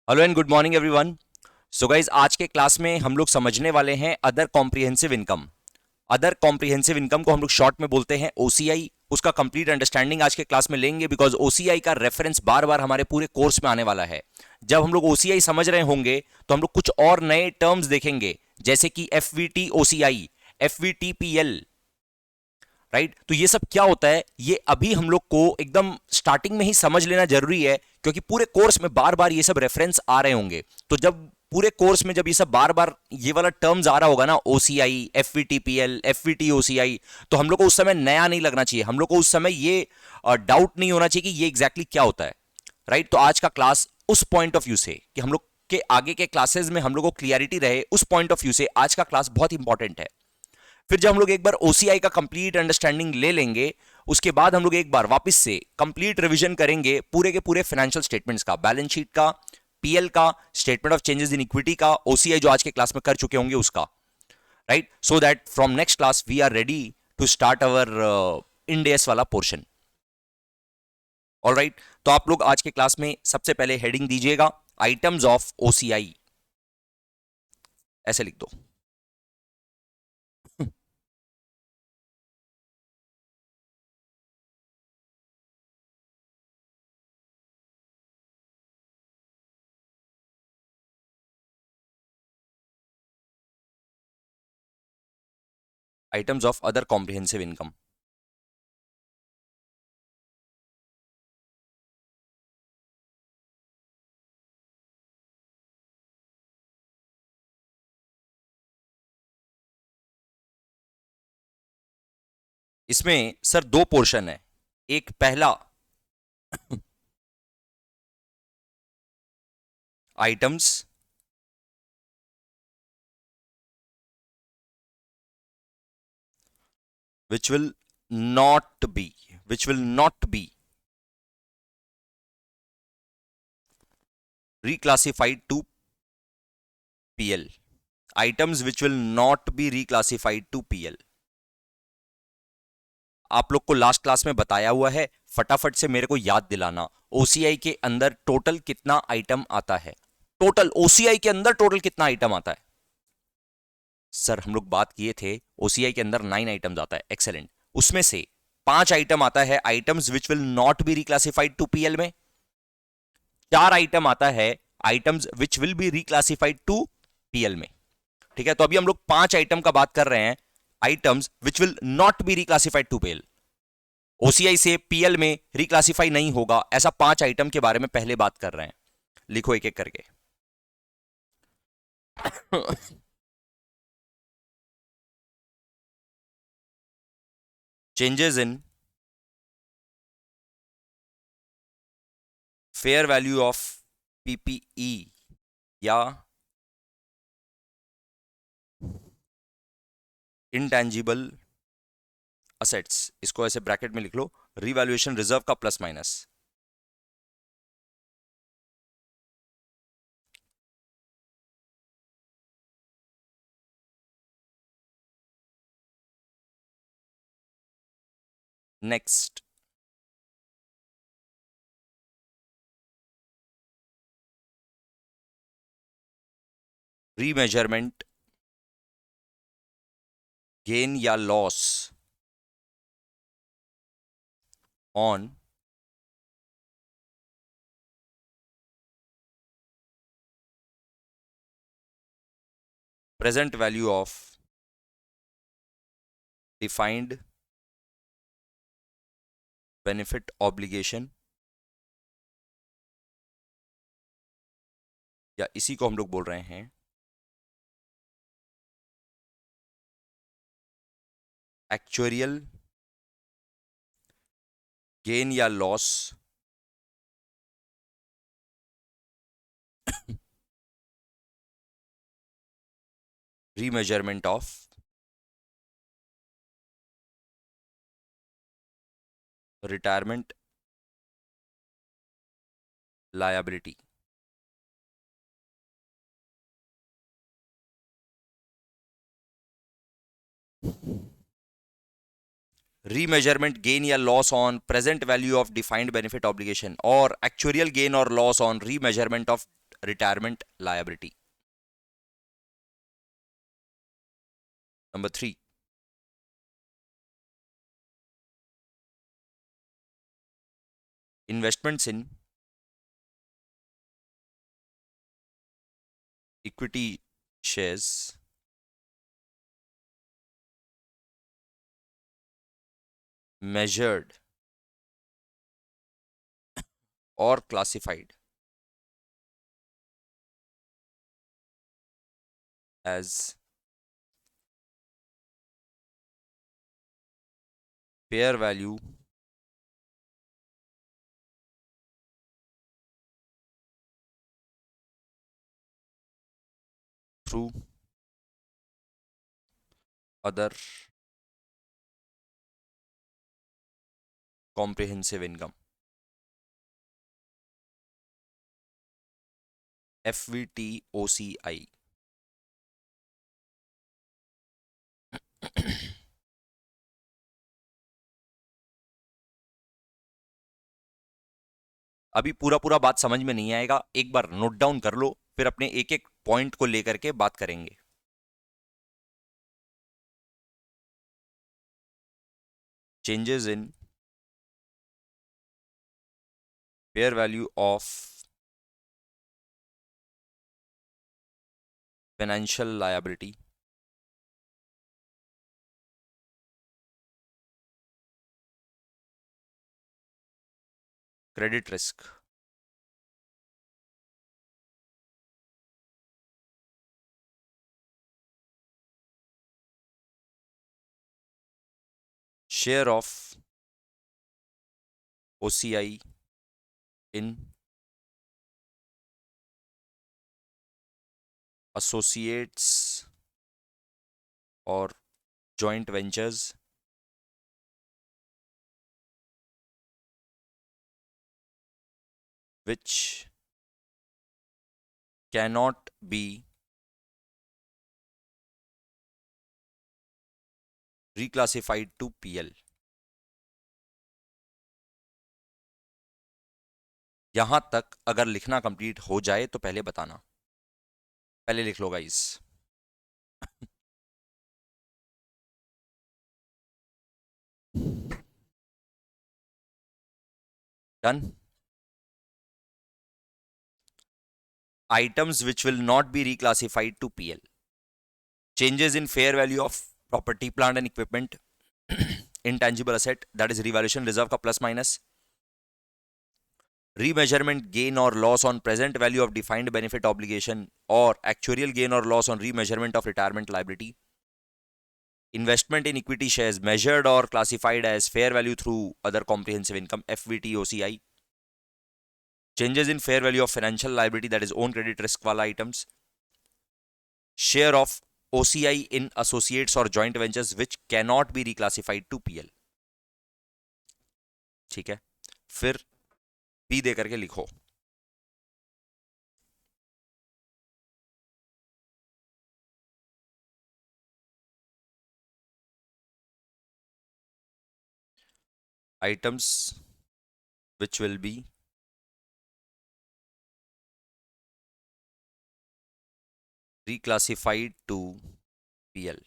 Hello and good morning everyone. So guys आज के class में हम लोग समझने वाले हैं other comprehensive income. Other comprehensive income को हम लोग शॉर्ट में बोलते हैं ओसीआई। उसका कंप्लीट अंडरस्टैंडिंग आज के क्लास में लेंगे बिकॉज ओसीआई का रेफरेंस बार बार हमारे पूरे कोर्स में आने वाला है। जब हम लोग ओसीआई समझ रहे होंगे तो हम लोग कुछ और नए टर्म्स देखेंगे, जैसे कि एफवीटी ओसीआई, एफवीटीपीएल, राइट। तो ये सब क्या होता है, ये अभी हम लोग को एकदम स्टार्टिंग में ही समझ लेना जरूरी है, क्योंकि पूरे कोर्स में बार बार ये सब रेफरेंस आ रहे होंगे। तो जब पूरे कोर्स में जब ये सब बार बार ये वाला टर्म्स आ रहा होगा ना, ओसीआई, एफवीटीपीएल, एफवीटी ओसीआई, तो हम लोग को उस समय नया नहीं लगना चाहिए। हम लोग को उस समय ये डाउट नहीं होना चाहिए कि ये एग्जैक्टली क्या होता है, राइट। तो आज का क्लास उस पॉइंट ऑफ व्यू से, कि हम लोग के आगे के क्लासेस में हम लोग को क्लियरिटी रहे, उस पॉइंट ऑफ व्यू से आज का क्लास बहुत इंपॉर्टेंट है। फिर जब हम लोग एक बार ओसीआई का कंप्लीट अंडरस्टैंडिंग ले लेंगे, उसके बाद हम लोग एक बार वापस से कंप्लीट रिवीजन करेंगे पूरे के पूरे फाइनेंशियल स्टेटमेंट्स का, बैलेंस शीट का, पीएल का, statement of changes in equity का, ओसीआई जो आज के क्लास में कर चुके होंगे उसका, right. So that from next class we are ready to start our Ind AS वाला पोर्शन। ऑल राइट, तो आप लोग आज के क्लास में सबसे पहले हेडिंग दीजिएगा आइटम्स ऑफ ओसीआई, ऐसे लिख दो। Items of other comprehensive income. इसमें सर दो पोर्शन है। एक पहला items which will not be reclassified to PL. Items which will not be reclassified to PL. आप लोग को लास्ट क्लास में बताया हुआ है, फटाफट से मेरे को याद दिलाना, ओसीआई के अंदर टोटल कितना आइटम आता है। टोटल ओसीआई के अंदर टोटल कितना आइटम आता है? सर हम लोग बात किए थे ओसीआई के अंदर 9 आइटम्स आता है, एक्सेलेंट। उसमें से 5 आइटम आता है items which will not be reclassified to PL में। 4 आइटम आता है items which will be reclassified to PL में। ठीक है, तो अभी हम लोग 5 आइटम का बात कर रहे हैं, items which will not be reclassified to PL. OCI से पीएल में रिक्लासिफाई नहीं होगा, ऐसा 5 आइटम के बारे में पहले बात कर रहे हैं। लिखो एक एक करके। Changes in fair value of PPE या इंटेंजिबल असेट्स, इसको ऐसे ब्रैकेट में लिख लो, रिवैल्यूएशन रिजर्व का plus minus. Next, remeasurement gain या loss on present value of defined benefit obligation, या इसी को हम लोग बोल रहे हैं एक्चुअरियल गेन या loss remeasurement of retirement liability. Remeasurement gain या loss on present value of defined benefit obligation और एक्चुअरियल गेन और loss on remeasurement of retirement liability. Number 3, investments in equity shares measured or classified as fair value through other comprehensive income, FVTOCI. अभी पूरा पूरा बात समझ में नहीं आएगा, एक बार नोट डाउन कर लो, फिर अपने एक एक पॉइंट को लेकर के बात करेंगे. Changes in fair value of financial liability, credit risk, share of OCI in associates or joint ventures which cannot be reclassified to PL. यहां तक अगर लिखना कंप्लीट हो जाए तो पहले बताना. पहले लिख लो guys. Done. Items which will not be reclassified to PL. Changes in fair value of property, plant and equipment, intangible asset, that is revaluation reserve का plus minus, remeasurement gain or loss on present value of defined benefit obligation or actuarial gain or loss on remeasurement of retirement liability, investment in equity shares measured or classified as fair value through other comprehensive income, FVTOCI, changes in fair value of financial liability, that is own credit risk वाला items, share of OCI in associates or joint ventures which cannot be reclassified to PL. ठीक है, फिर P दे करके लिखो. Items which will be reclassified to PL.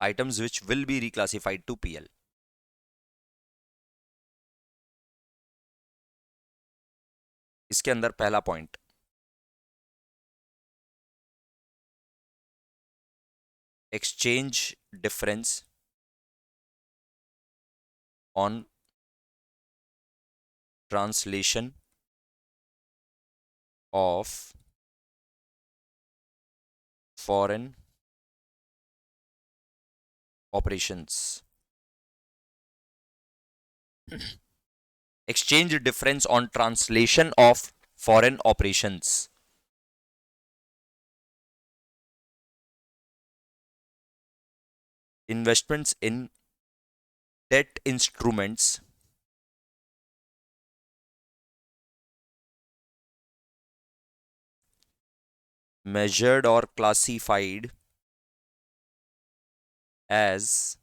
Items which will be reclassified to PL. इसके अंदर पहला point, exchange difference on translation of foreign operations. Exchange difference on translation of foreign operations. Investments in debt instruments measured or classified as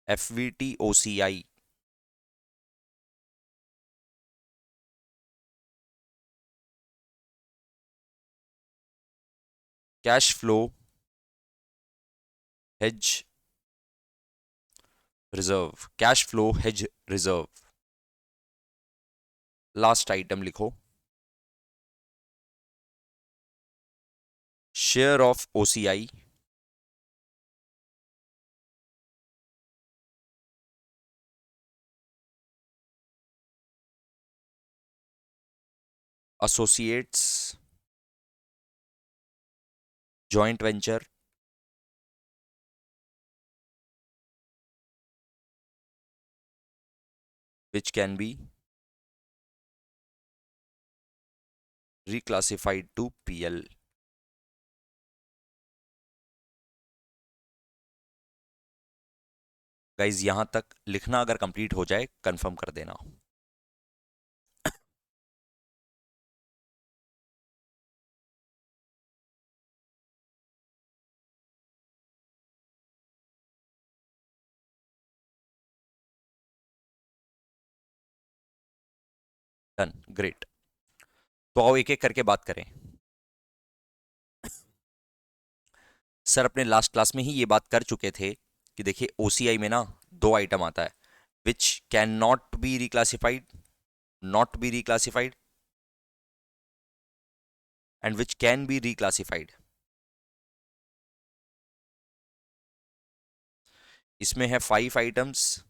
FVTOCI cash flow hedge reserve, cash flow hedge reserve. Last item लिखो, share of OCI associates joint venture which can be reclassified to PL। Guys यहां तक लिखना अगर complete हो जाए confirm कर देना। Done, great. तो आओ एक एक करके बात करें। सर अपने लास्ट क्लास में ही ये बात कर चुके थे कि देखिए ओसीआई में ना दो आइटम आता है, which can not be reclassified, not be reclassified and which can be reclassified. इसमें है 5 आइटम्स,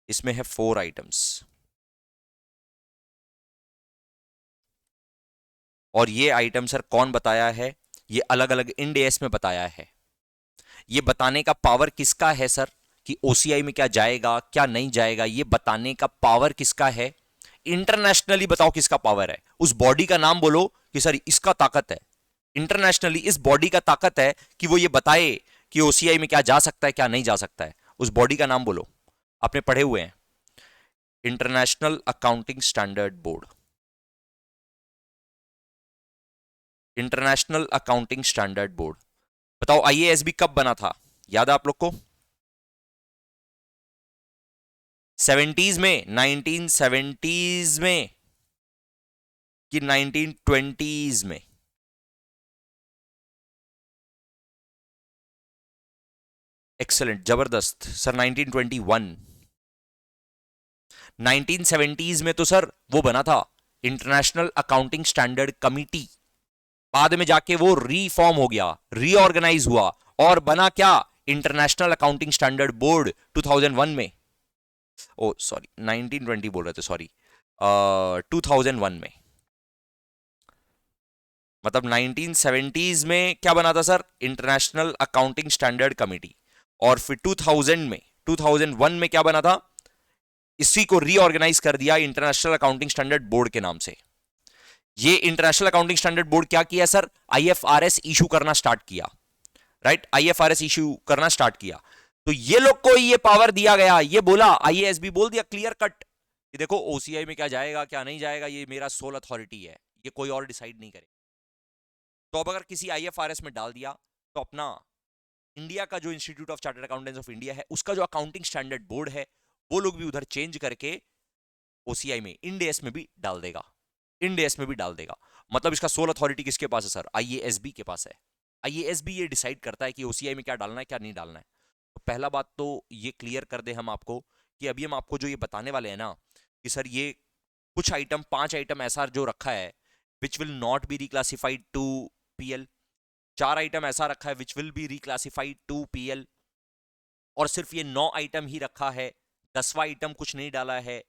इसमें है 4 आइटम्स, और ये आइटम सर कौन बताया है? ये अलग अलग इंड एस में बताया है। ये बताने का पावर किसका है सर कि ओसीआई में क्या जाएगा क्या नहीं जाएगा? ये बताने का पावर किसका है? इंटरनेशनली बताओ किसका पावर है? उस बॉडी का नाम बोलो कि सर इसका ताकत है। इंटरनेशनली इस बॉडी का ताकत है कि वो ये बताए कि ओसीआई में क्या जा सकता है क्या नहीं जा सकता है। उस बॉडी का नाम बोलो, आपने पढ़े हुए हैं, international accounting standard board. International accounting standard board. बताओ आईएएसबी कब बना था? याद है आप लोग को? 70s में, 1970s में कि 1920s में? एक्सेलेंट, जबरदस्त सर। 1921। 1970s में तो सर वो बना था इंटरनेशनल अकाउंटिंग स्टैंडर्ड कमिटी। बाद में जाके वो रीफॉर्म हो गया, रीऑर्गेनाइज हुआ और बना क्या? इंटरनेशनल अकाउंटिंग स्टैंडर्ड बोर्ड 2001 में। ओ सॉरी, 1920 बोल रहे थे, सॉरी, 2001 में। मतलब 1970s में क्या बना था sir? International accounting standard committee. और फिर 2000 में, 2001 में क्या बना था? इसी को रीऑर्गेनाइज कर दिया इंटरनेशनल अकाउंटिंग स्टैंडर्ड बोर्ड के नाम से। ये इंटरनेशनल अकाउंटिंग स्टैंडर्ड बोर्ड क्या किया सर? आईएफआरएस इशू करना स्टार्ट किया, राइट? आईएफआरएस इशू करना स्टार्ट किया। तो ये लोग को ये पावर दिया गया, ये बोला, आईएएसबी बोल दिया क्लियर कट कि देखो ओसीआई में क्या जाएगा क्या नहीं जाएगा ये मेरा सोल अथॉरिटी है, ये कोई और डिसाइड नहीं करे। तो अब अगर किसी आईएफआरएस में डाल दिया तो अपना इंडिया का जो institute of chartered accountants of India है उसका जो अकाउंटिंग स्टैंडर्ड बोर्ड है वो लोग भी उधर चेंज करके ओसीआई में, इंडेस में भी डाल देगा, इंडेस में भी डाल देगा। मतलब इसका सोल अथॉरिटी किसके पास है सर? आईएएसबी के पास है। आईएएसबी ये डिसाइड करता है कि ओसीआई में क्या डालना है क्या नहीं डालना है। तो पहला बात तो ये क्लियर कर दे हम आपको कि अभी हम आपको जो ये बताने वाले हैं ना कि सर ये कुछ आइटम, 5 आइटम ऐसा जो रखा है which will not be reclassified to PL, 4 item ऐसा रखा है which will be reclassified to PL, और सिर्फ ये 9 आइटम ही रखा है, 10वां आइटम कुछ नहीं डाला है।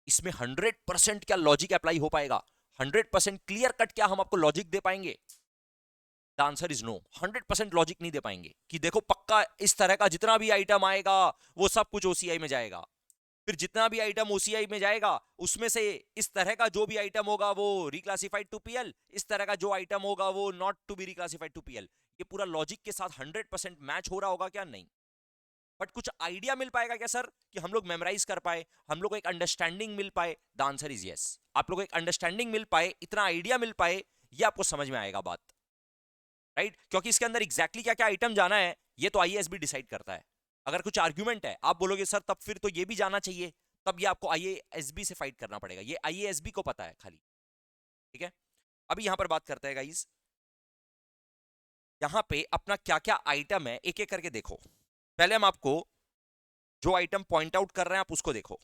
इसमें 100% क्या लॉजिक अप्लाई हो पाएगा? 100% क्लियर कट क्या हम आपको लॉजिक दे पाएंगे? The answer is no. 100% logic नहीं दे पाएंगे कि देखो पक्का इस तरह का जितना भी आइटम आएगा वो सब कुछ ओसीआई में जाएगा। फिर जितना भी आइटम ओसीआई में जाएगा उसमें से इस तरह का जो भी आइटम होगा वो रिक्लासिफाइड टू पीएल, इस तरह का जो आइटम होगा वो not to be reclassified to PL. ये पूरा लॉजिक के साथ 100% मैच हो रहा होगा क्या? नहीं। बट कुछ आइडिया मिल पाएगा क्या सर कि हम लोग मेमोराइज कर पाए, हम लोग को एक अंडरस्टैंडिंग मिल पाए? The answer is yes. आप लोग को एक अंडरस्टैंडिंग मिल पाए, इतना आइडिया मिल पाए, ये आपको समझ में आएगा बात, राइट? क्योंकि इसके अंदर एग्जैक्टली क्या क्या आइटम जाना है ये तो आईएएसबी डिसाइड करता है। अगर कुछ आर्ग्यूमेंट है आप बोलोगे सर तब फिर तो ये भी जाना चाहिए, तब ये आपको आईएएसबी से फाइट करना पड़ेगा। ये आईएएसबी को पता है खाली, ठीक है? अभी यहां पर बात करते हैं गाइस यहां पे अपना क्या क्या आइटम है एक एक करके देखो। पहले हम आपको जो आइटम पॉइंट आउट कर रहे हैं आप उसको देखो।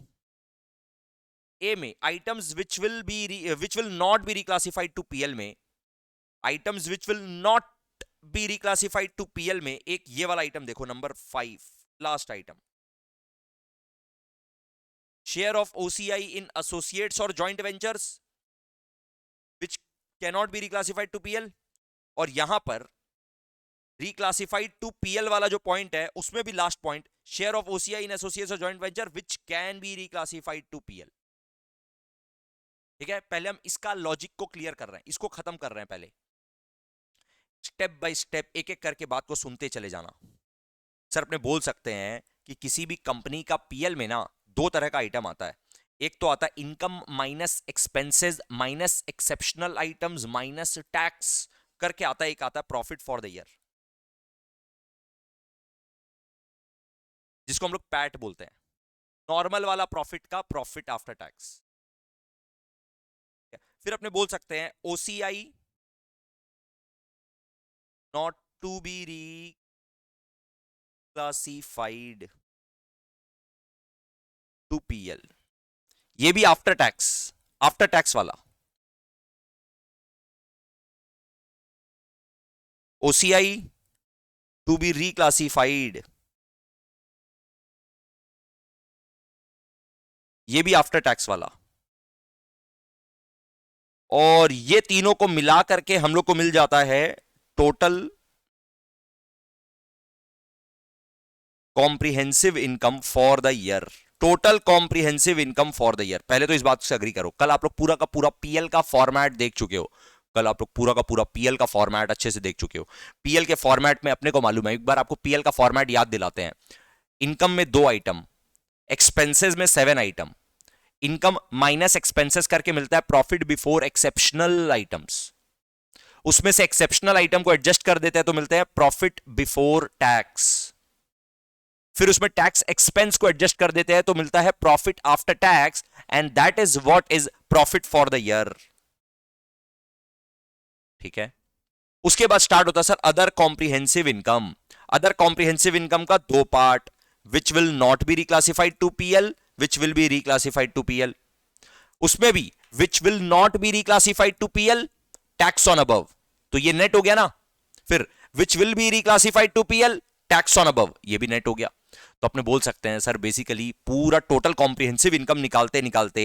ए में items which will not be reclassified to PL में, items which will not be reclassified to PL में एक ये वाला आइटम देखो, number 5, last item, share of OCI in associates और joint ventures which can not be reclassified to PL. और यहां पर रिक्लासिफाइड टू पीएल वाला जो पॉइंट है उसमें भी last point, share of OCI in associates और joint venture which can be reclassified to PL. ठीक है, पहले हम इसका लॉजिक को क्लियर कर रहे हैं, इसको खत्म कर रहे हैं। पहले स्टेप बाय स्टेप एक एक करके बात को सुनते चले जाना। सर अपने बोल सकते हैं कि किसी भी कंपनी का पीएल में ना दो तरह का आइटम आता है। एक तो आता है income minus expenses minus exceptional items minus tax करके आता है, एक आता है प्रॉफिट फॉर द ईयर, जिसको हम लोग पैट बोलते हैं। नॉर्मल वाला प्रॉफिट का प्रॉफिट आफ्टर टैक्स। फिर अपने बोल सकते हैं OCI not to be reclassified to PL, ये भी आफ्टर टैक्स वाला। ओसीआई टू बी रिक्लासिफाइड, ये भी आफ्टर टैक्स वाला। और ये तीनों को मिला करके हम लोग को मिल जाता है total comprehensive income for the year. Total comprehensive income for the year. पहले तो इस बात से अग्री करो, कल आप लोग पूरा का पूरा पीएल का फॉर्मेट देख चुके हो, कल आप लोग पूरा का पूरा पीएल का फॉर्मेट अच्छे से देख चुके हो। पीएल के फॉर्मेट में अपने को मालूम है, एक बार आपको पीएल का फॉर्मेट याद दिलाते हैं। इनकम में 2 आइटम, एक्सपेंसेस में 7 आइटम, इनकम माइनस एक्सपेंसेस करके मिलता है प्रॉफिट बिफोर एक्सेप्शनल आइटम्स। उसमें से एक्सेप्शनल आइटम को एडजस्ट कर देते हैं तो मिलते हैं प्रॉफिट बिफोर टैक्स। फिर उसमें टैक्स एक्सपेंस को एडजस्ट कर देते हैं तो मिलता है profit after tax, and that is what is profit for the year. ठीक है, उसके बाद स्टार्ट होता है sir other comprehensive income. Other comprehensive income का 2 part, which will not be reclassified to PL, which will be reclassified to PL. उसमें भी which will not be reclassified to PL tax on above, तो ये net हो गया ना। फिर which will be reclassified to PL tax on above, ये भी नेट हो गया। तो अपने बोल सकते हैं सर बेसिकली पूरा टोटल कॉम्प्रिहेंसिव इनकम निकालते निकालते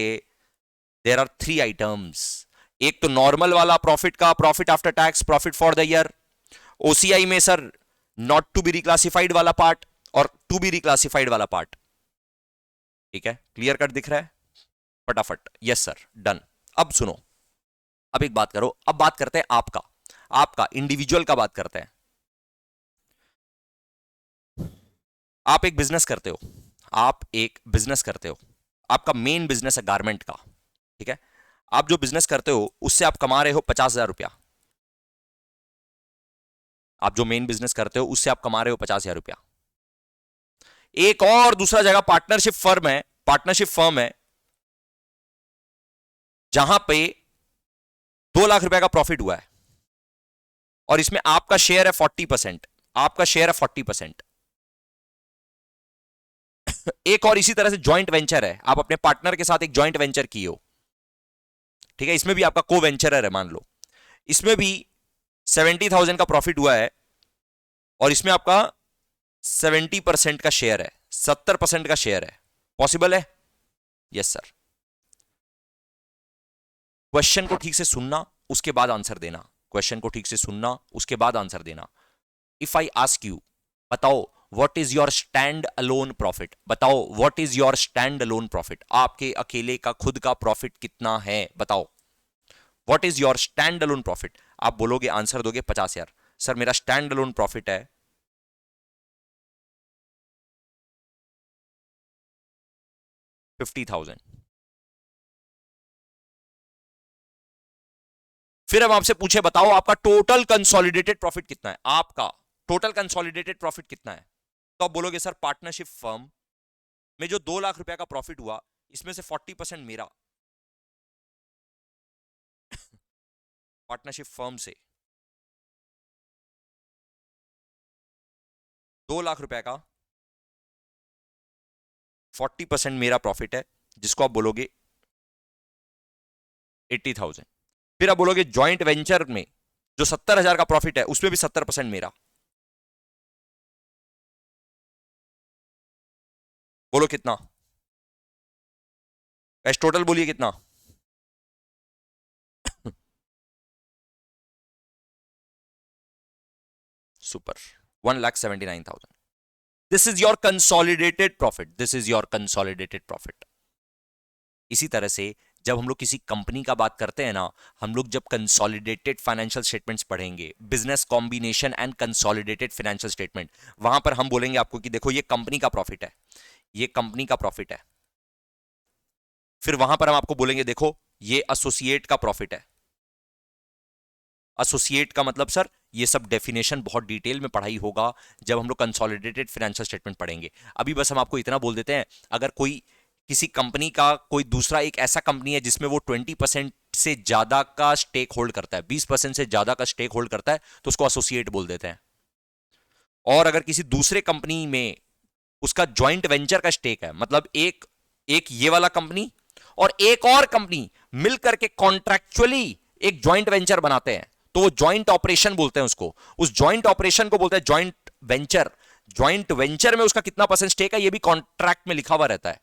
देयर आर 3 आइटम्स। एक तो नॉर्मल वाला प्रॉफिट का profit after tax profit for the year, OCI में sir not to be reclassified वाला पार्ट और टू बी रिक्लासिफाइड वाला पार्ट। ठीक है, क्लियर कट दिख रहा है फटाफट? Yes sir, done. अब सुनो, अब एक बात करो, अब बात करते हैं आपका, आपका इंडिविजुअल का बात करते हैं। आप एक बिजनेस करते हो, आप एक बिजनेस करते हो, आपका मेन बिजनेस है गारमेंट का। ठीक है, आप जो बिजनेस करते हो उससे आप कमा रहे हो 50,000 रुपया। आप जो मेन बिजनेस करते हो उससे आप कमा रहे हो 50,000 रुपया। एक और दूसरा जगह पार्टनरशिप फर्म है, पार्टनरशिप फर्म है जहां पे 2 लाख रुपए का प्रॉफिट हुआ है और इसमें आपका शेयर है 40%, आपका शेयर है 40%। एक और इसी तरह से जॉइंट वेंचर है, आप अपने पार्टनर के साथ एक जॉइंट वेंचर किए हो। ठीक है, इसमें भी आपका को वेंचर है मान लो, इसमें भी 70,000 का प्रॉफिट हुआ है और इसमें आपका 70% का शेयर है, 70% का शेयर है। पॉसिबल है? Yes sir. क्वेश्चन को ठीक से सुनना उसके बाद आंसर देना, क्वेश्चन को ठीक से सुनना उसके बाद आंसर देना। इफ आई आस्क यू, बताओ what is your standalone profit, बताओ what is your standalone profit, आपके अकेले का खुद का प्रॉफिट कितना है बताओ। What is your standalone profit? आप बोलोगे, आंसर दोगे 50,000। सर मेरा स्टैंड अलोन प्रॉफिट है 50,000। फिर हम आपसे पूछे बताओ आपका टोटल कंसोलिडेटेड प्रॉफिट कितना है, आपका टोटल कंसोलिडेटेड प्रॉफिट कितना है? तो आप बोलोगे सर पार्टनरशिप फर्म में जो 2 लाख रुपया का प्रॉफिट हुआ इसमें से 40% मेरा, पार्टनरशिप फर्म से 2 लाख रुपए का 40% मेरा प्रॉफिट है, जिसको आप बोलोगे 80,000। फिर आप बोलोगे जॉइंट वेंचर में जो 70,000 का प्रॉफिट है उसमें भी 70% मेरा। बोलो कितना? कैश टोटल बोलिए कितना? Super, 1,79,000। This is your consolidated profit, this is your consolidated profit. इसी तरह से जब हम लोग किसी कंपनी का बात करते हैं ना, हम लोग जब कंसोलिडेटेड फाइनेंशियल स्टेटमेंट्स पढ़ेंगे, business combination and consolidated financial statement, वहां पर हम बोलेंगे आपको कि देखो ये कंपनी का प्रॉफिट है, ये कंपनी का प्रॉफिट है। फिर वहां पर हम आपको बोलेंगे देखो ये एसोसिएट का प्रॉफिट है। एसोसिएट का मतलब सर ये सब डेफिनेशन बहुत डिटेल में पढ़ाई होगा जब हम लोग कंसोलिडेटेड फाइनेंशियल स्टेटमेंट पढ़ेंगे। अभी बस हम आपको इतना बोल देते हैं, अगर कोई किसी कंपनी का कोई दूसरा एक ऐसा कंपनी है जिसमें वो 20% से ज्यादा का स्टेक होल्ड करता है, 20% से ज्यादा का स्टेक होल्ड करता है, तो उसको एसोसिएट बोल देते हैं। और अगर किसी दूसरे कंपनी में उसका ज्वाइंट वेंचर का स्टेक है, मतलब एक एक ये वाला कंपनी और एक और कंपनी मिलकर के कॉन्ट्रैक्चुअली एक ज्वाइंट वेंचर बनाते हैं, तो वो ज्वाइंट ऑपरेशन बोलते हैं उसको। उस ज्वाइंट ऑपरेशन को बोलते हैं ज्वाइंट वेंचर। ज्वाइंट वेंचर में उसका कितना परसेंट स्टेक है ये भी कॉन्ट्रैक्ट में लिखा हुआ रहता है।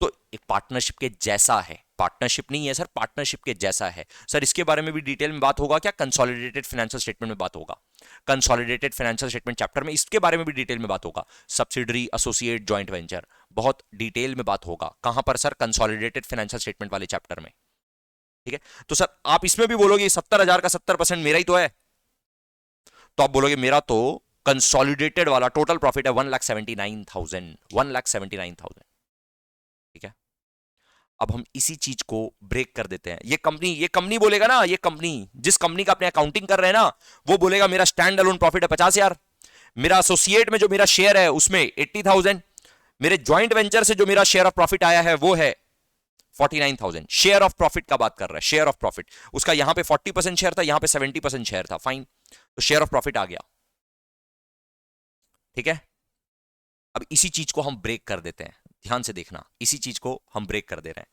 तो एक पार्टनरशिप के जैसा है, पार्टनरशिप नहीं है सर, पार्टनरशिप के जैसा है सर। इसके बारे में भी डिटेल में बात होगा क्या? कंसोलिडेटेड फाइनेंशियल स्टेटमेंट में बात होगा, कंसोलिडेटेड फाइनेंशियल स्टेटमेंट चैप्टर में इसके बारे में भी डिटेल में बात होगा। सब्सिडरी, एसोसिएट, जॉइंट वेंचर, बहुत डिटेल में बात होगा। कहां पर सर? कंसोलिडेटेड फाइनेंशियल स्टेटमेंट वाले चैप्टर में। ठीक है, तो सर आप इसमें भी बोलोगे 70,000 का 70% मेरा ही तो है, तो आप बोलोगे मेरा तो कंसोलिडेटेड वाला टोटल प्रॉफिट है 1,79,000, 1,79,000। ठीक है, अब हम इसी चीज को ब्रेक कर देते हैं। ये कंपनी बोलेगा ना, ये कंपनी जिस कंपनी का अपने अकाउंटिंग कर रहे हैं ना, वो बोलेगा मेरा स्टैंड अलोन प्रॉफिट है 50,000, मेरा एसोसिएट में जो मेरा शेयर है उसमें 80,000, मेरे ज्वाइंट वेंचर से जो मेरा शेयर ऑफ प्रॉफिट आया है वो है 49,000। शेयर ऑफ प्रॉफिट का बात कर रहा है, शेयर ऑफ प्रॉफिट। उसका यहां पे 40% शेयर था, यहां पे 70% शेयर था, फाइन, तो शेयर ऑफ प्रॉफिट आ गया। ठीक है, अब इसी चीज को हम ब्रेक कर देते हैं, ध्यान से देखना, इसी चीज को हम ब्रेक कर दे रहे हैं।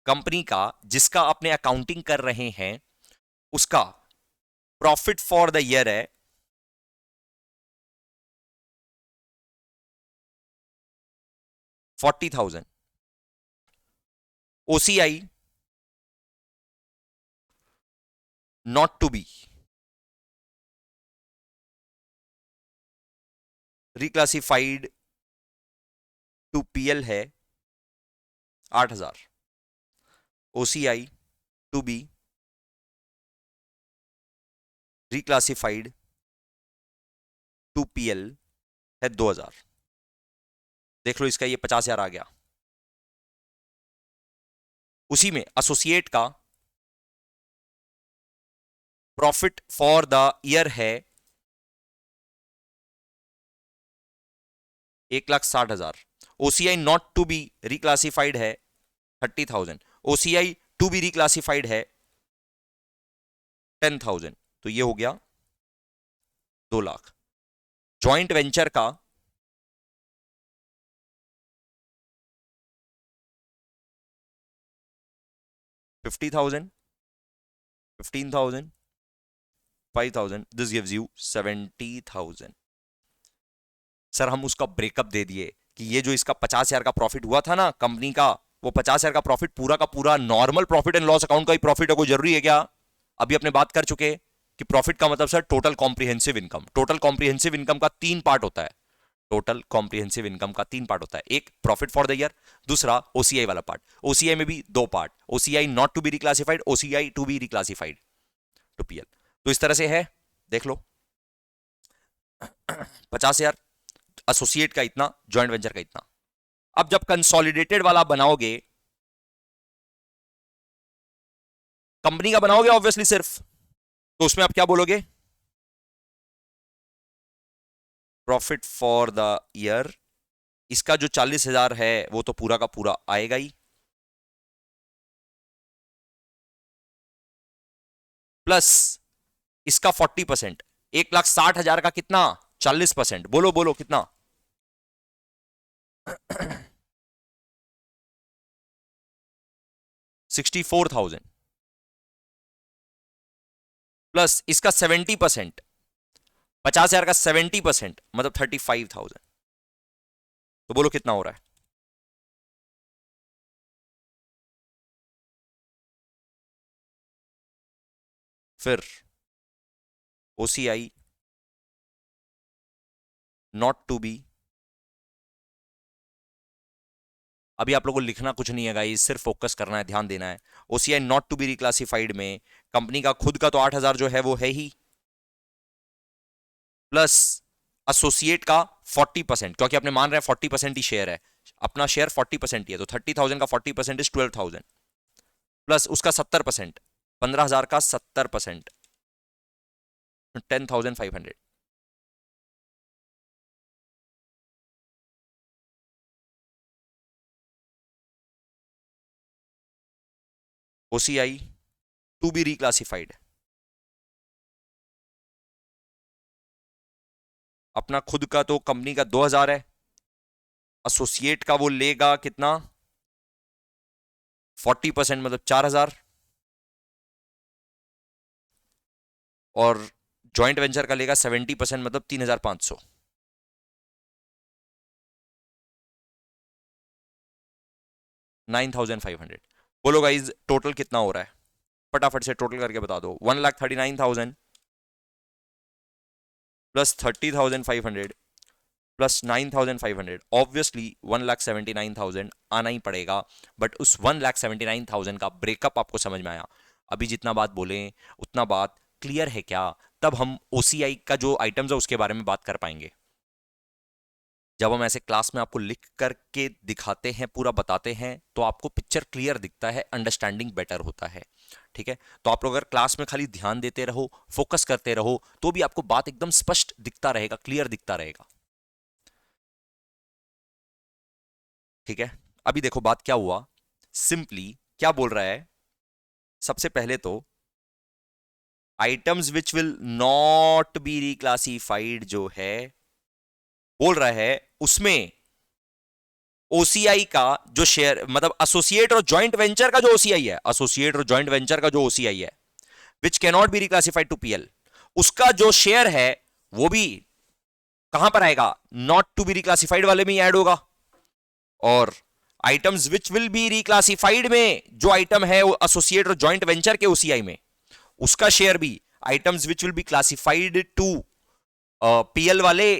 कंपनी का जिसका अपने अकाउंटिंग कर रहे हैं उसका प्रॉफिट फॉर द ईयर है 40,000। OCI not to be reclassified to PL है 8,000। OCI to be reclassified to PL है 2,000। देख लो इसका ये 50,000 आ गया। उसी में एसोसिएट का प्रॉफिट फॉर द ईयर है 1,60,000। OCI not to be reclassified है 30,000। ओसीआई टू बी रिक्लासिफाइड है 10,000, तो ये हो गया 2 लाख। जॉइंट वेंचर का $50,000, 15,000, 5,000, दिस गिव्स यू 70,000। सर हम उसका ब्रेकअप दे दिए कि ये जो इसका 50,000 का प्रॉफिट हुआ था ना कंपनी का, वो 50,000 का प्रॉफिट पूरा का पूरा normal profit and loss account का ही प्रॉफिट है, कोई जरूरी है क्या? अभी अपने बात कर चुके कि प्रॉफिट का मतलब sir total comprehensive income. Total comprehensive income का 3 पार्ट होता है। टोटल कॉम्प्रिहेंसिव इनकम का 3 पार्ट होता है, एक प्रॉफिट फॉर द ईयर, दूसरा ओसीआई वाला पार्ट। ओसीआई में भी 2 part, OCI not to be reclassified, OCI to be reclassified to PL. तो इस तरह से है, देख लो 50,000 एसोसिएट का इतना, जॉइंट वेंचर का इतना। अब जब कंसोलिडेटेड वाला बनाओगे, कंपनी का बनाओगे ऑब्वियसली सिर्फ, तो उसमें आप क्या बोलोगे? प्रॉफिट फॉर द ईयर, इसका जो 40,000 है वो तो पूरा का पूरा आएगा ही, प्लस इसका 40%, 1,60,000 का कितना? 40%। बोलो बोलो कितना? 64,000 प्लस इसका 70%, 50,000 का 70% मतलब 35,000। तो बोलो कितना हो रहा है? फिर ओसीआई नॉट टू बी, अभी आप लोगों को लिखना कुछ नहीं है गाइस, सिर्फ फोकस करना है, ध्यान देना है। OCI not to be reclassified में कंपनी का खुद का तो 8,000 जो है वो है ही, प्लस एसोसिएट का 40%, क्योंकि अपने मान रहे हैं 40% ही शेयर है, अपना शेयर 40% ही है, तो 30,000 का 40% इज 12,000, प्लस उसका 70%, 15,000 का 70%, 10,500। ओसीआई टू बी रिक्लासिफाइड, अपना खुद का तो कंपनी का 2,000 है, एसोसिएट का वो लेगा कितना, 40% मतलब 4,000, और जॉइंट वेंचर का लेगा 70% मतलब 3,500। 9,500। बोलो गाइज टोटल कितना हो रहा है? फटाफट से टोटल करके बता दो। 1,39,000 प्लस 30,500 प्लस 9,500, ऑब्वियसली 1,79,000 आना ही पड़ेगा। बट उस 1,79,000 का ब्रेकअप आपको समझ में आया? अभी जितना बात बोले उतना बात क्लियर है क्या? तब हम ओसीआई का जो आइटम्स है उसके बारे में बात कर पाएंगे। जब हम ऐसे क्लास में आपको लिख करके दिखाते हैं, पूरा बताते हैं, तो आपको पिक्चर क्लियर दिखता है, अंडरस्टैंडिंग बेटर होता है। ठीक है, तो आप लोग अगर क्लास में खाली ध्यान देते रहो, फोकस करते रहो, तो भी आपको बात एकदम स्पष्ट दिखता रहेगा, क्लियर दिखता रहेगा। ठीक है, अभी देखो बात क्या हुआ, सिंपली क्या बोल रहा है, सबसे पहले तो items which will not be reclassified जो है, बोल रहा है उसमें ओसीआई का जो शेयर, मतलब एसोसिएट और जॉइंट वेंचर का जो ओसीआई है, एसोसिएट और जॉइंट वेंचर का जो ओसीआई है which can not be reclassified to PL, उसका जो शेयर है वो भी कहां पर आएगा, नॉट टू बी रिक्लासिफाइड वाले में ही ऐड होगा। और items which will be reclassified में जो आइटम है वो एसोसिएट और जॉइंट वेंचर के ओसीआई में, उसका शेयर भी items which will be classified to PL वाले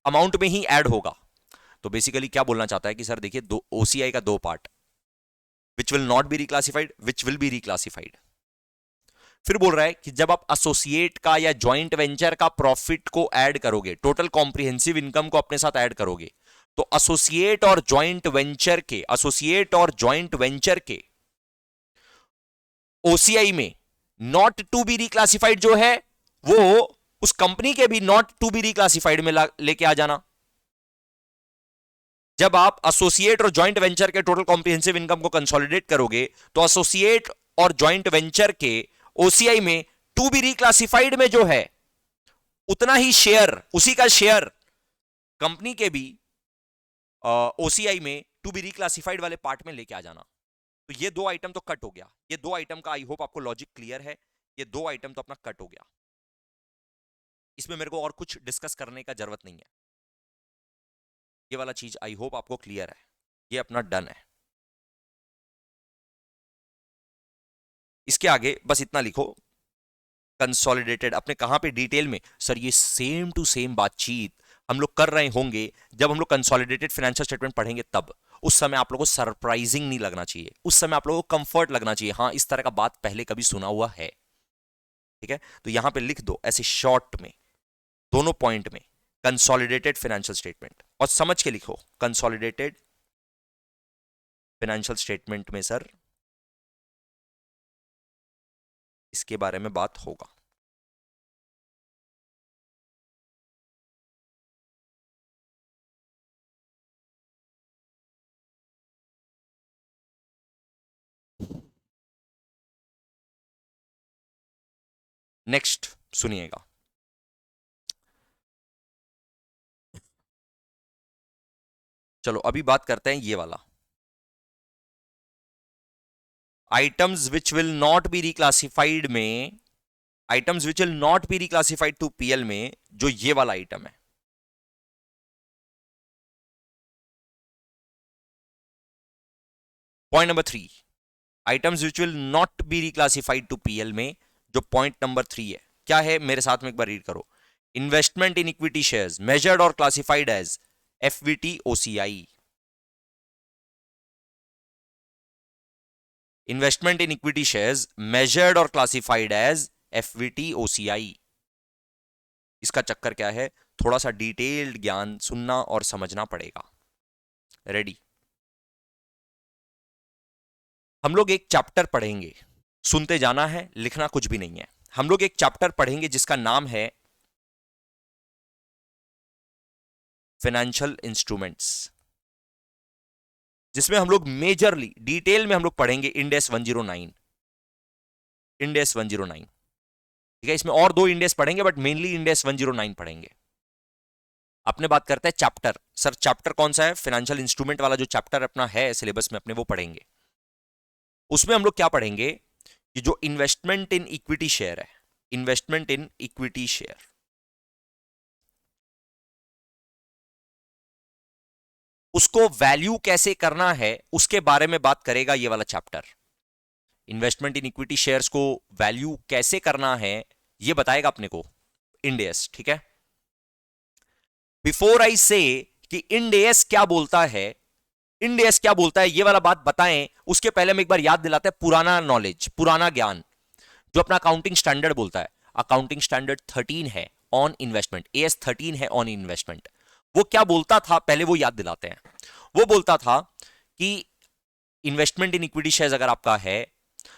अमाउंट में ही ऐड होगा। तो बेसिकली क्या बोलना चाहता है कि सर देखिए, दो ओसीआई का दो part, which will not be reclassified, which will be reclassified. फिर बोल रहा है कि जब आप एसोसिएट का या जॉइंट वेंचर का प्रॉफिट को ऐड करोगे, टोटल कॉम्प्रिहेंसिव इनकम को अपने साथ ऐड करोगे, तो एसोसिएट और जॉइंट वेंचर के, एसोसिएट और जॉइंट वेंचर के ओसीआई में नॉट टू बी रिक्लासिफाइड जो है, वो उस कंपनी के भी नॉट टू बी रिक्लासिफाइड में लेके आ जाना। जब आप एसोसिएट और जॉइंट वेंचर के टोटल कॉम्प्रिहेंसिव इनकम को कंसोलिडेट करोगे, तो एसोसिएट और जॉइंट वेंचर के ओसीआई में टू बी रिक्लासिफाइड में जो है, उतना ही शेयर, उसी का शेयर कंपनी के भी ओसीआई में टू बी रिक्लासिफाइड वाले पार्ट में लेके आ जाना। तो ये दो आइटम तो कट हो गया, ये दो आइटम का आई होप आपको लॉजिक क्लियर है। ये दो आइटम तो अपना कट हो गया, इसमें मेरे को और कुछ डिस्कस करने का जरूरत नहीं है। ये वाला चीज आई होप आपको क्लियर है, ये अपना डन है। इसके आगे बस इतना लिखो, कंसोलिडेटेड अपने कहां पे डिटेल में, सर ये सेम टू सेम बातचीत हम लोग कर रहे होंगे जब हम लोग कंसोलिडेटेड फाइनेंशियल स्टेटमेंट पढ़ेंगे तब। उस समय आप लोगों को सरप्राइजिंग नहीं लगना चाहिए, उस समय आप लोगों को कंफर्ट लगना चाहिए, हाँ इस तरह का बात पहले कभी सुना हुआ है। ठीक है, तो यहां पे लिख दो ऐसे शॉर्ट में, दोनों पॉइंट में, कंसोलिडेटेड फाइनेंशियल स्टेटमेंट, और समझ के लिखो कंसोलिडेटेड फाइनेंशियल स्टेटमेंट में सर इसके बारे में बात होगा। नेक्स्ट सुनिएगा, चलो अभी बात करते हैं ये वाला, items which will not be reclassified में, items which will not be reclassified to PL में जो ये वाला आइटम है। Point number 3, items which will not be reclassified to PL में जो पॉइंट नंबर 3 है, क्या है मेरे साथ में एक बार रीड करो। Investment in equity shares measured और classified as FVT OCI. Investment in equity shares measured और क्लासिफाइड एज एफवीटी ओसीआई। इसका चक्कर क्या है, थोड़ा सा डिटेल्ड ज्ञान सुनना और समझना पड़ेगा। रेडी, हम लोग एक चैप्टर पढ़ेंगे, सुनते जाना है, लिखना कुछ भी नहीं है। हम लोग एक चैप्टर पढ़ेंगे जिसका नाम है फाइनेंशियल इंस्ट्रूमेंट्स, जिसमें हम लोग मेजरली डिटेल में हम लोग पढ़ेंगे इंड एस 109, इंड एस 109। ठीक है, इसमें और 2 इंड एस पढ़ेंगे बट मेनली इंड एस 109 पढ़ेंगे। अपने बात करते हैं चैप्टर, सर चैप्टर कौन सा है, फाइनेंशियल इंस्ट्रूमेंट वाला जो चैप्टर अपना है सिलेबस में अपने, वो पढ़ेंगे। उसमें हम लोग क्या पढ़ेंगे कि जो इन्वेस्टमेंट इन इक्विटी शेयर है, इन्वेस्टमेंट इन इक्विटी शेयर, उसको वैल्यू कैसे करना है उसके बारे में बात करेगा ये वाला chapter. Investment in equity shares को वैल्यू कैसे करना है ये बताएगा अपने को इंड एस। ठीक है, बिफोर आई से कि इंड एस क्या बोलता है, इंड एस क्या बोलता है ये वाला बात बताएं, उसके पहले हम एक बार याद दिलाते हैं पुराना नॉलेज, पुराना ज्ञान जो अपना अकाउंटिंग स्टैंडर्ड बोलता है। अकाउंटिंग स्टैंडर्ड 13 है ऑन इन्वेस्टमेंट, एएस 13 है ऑन इन्वेस्टमेंट। वो क्या बोलता था पहले वो याद दिलाते हैं। वो बोलता था कि इन्वेस्टमेंट इन इक्विटी शेयर्स अगर आपका है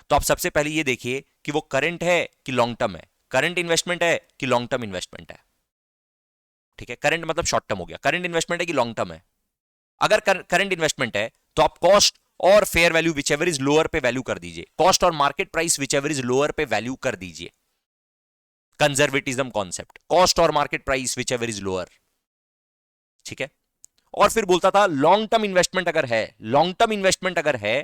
तो आप सबसे पहले ये देखिए कि वो करंट है कि लॉन्ग टर्म है, करंट इन्वेस्टमेंट है कि लॉन्ग टर्म इन्वेस्टमेंट है। ठीक है, करंट मतलब शॉर्ट टर्म हो गया, करंट इन्वेस्टमेंट है कि लॉन्ग टर्म है। अगर करंट इन्वेस्टमेंट है तो आप कॉस्ट और fair value whichever is lower पे वैल्यू कर दीजिए, कॉस्ट और market price whichever is lower पे वैल्यू कर दीजिए। कंजर्वेटिज्म कॉन्सेप्ट, कॉस्ट और market price whichever is lower. ठीक है, और फिर बोलता था लॉन्ग टर्म इन्वेस्टमेंट अगर है, लॉन्ग टर्म इन्वेस्टमेंट अगर है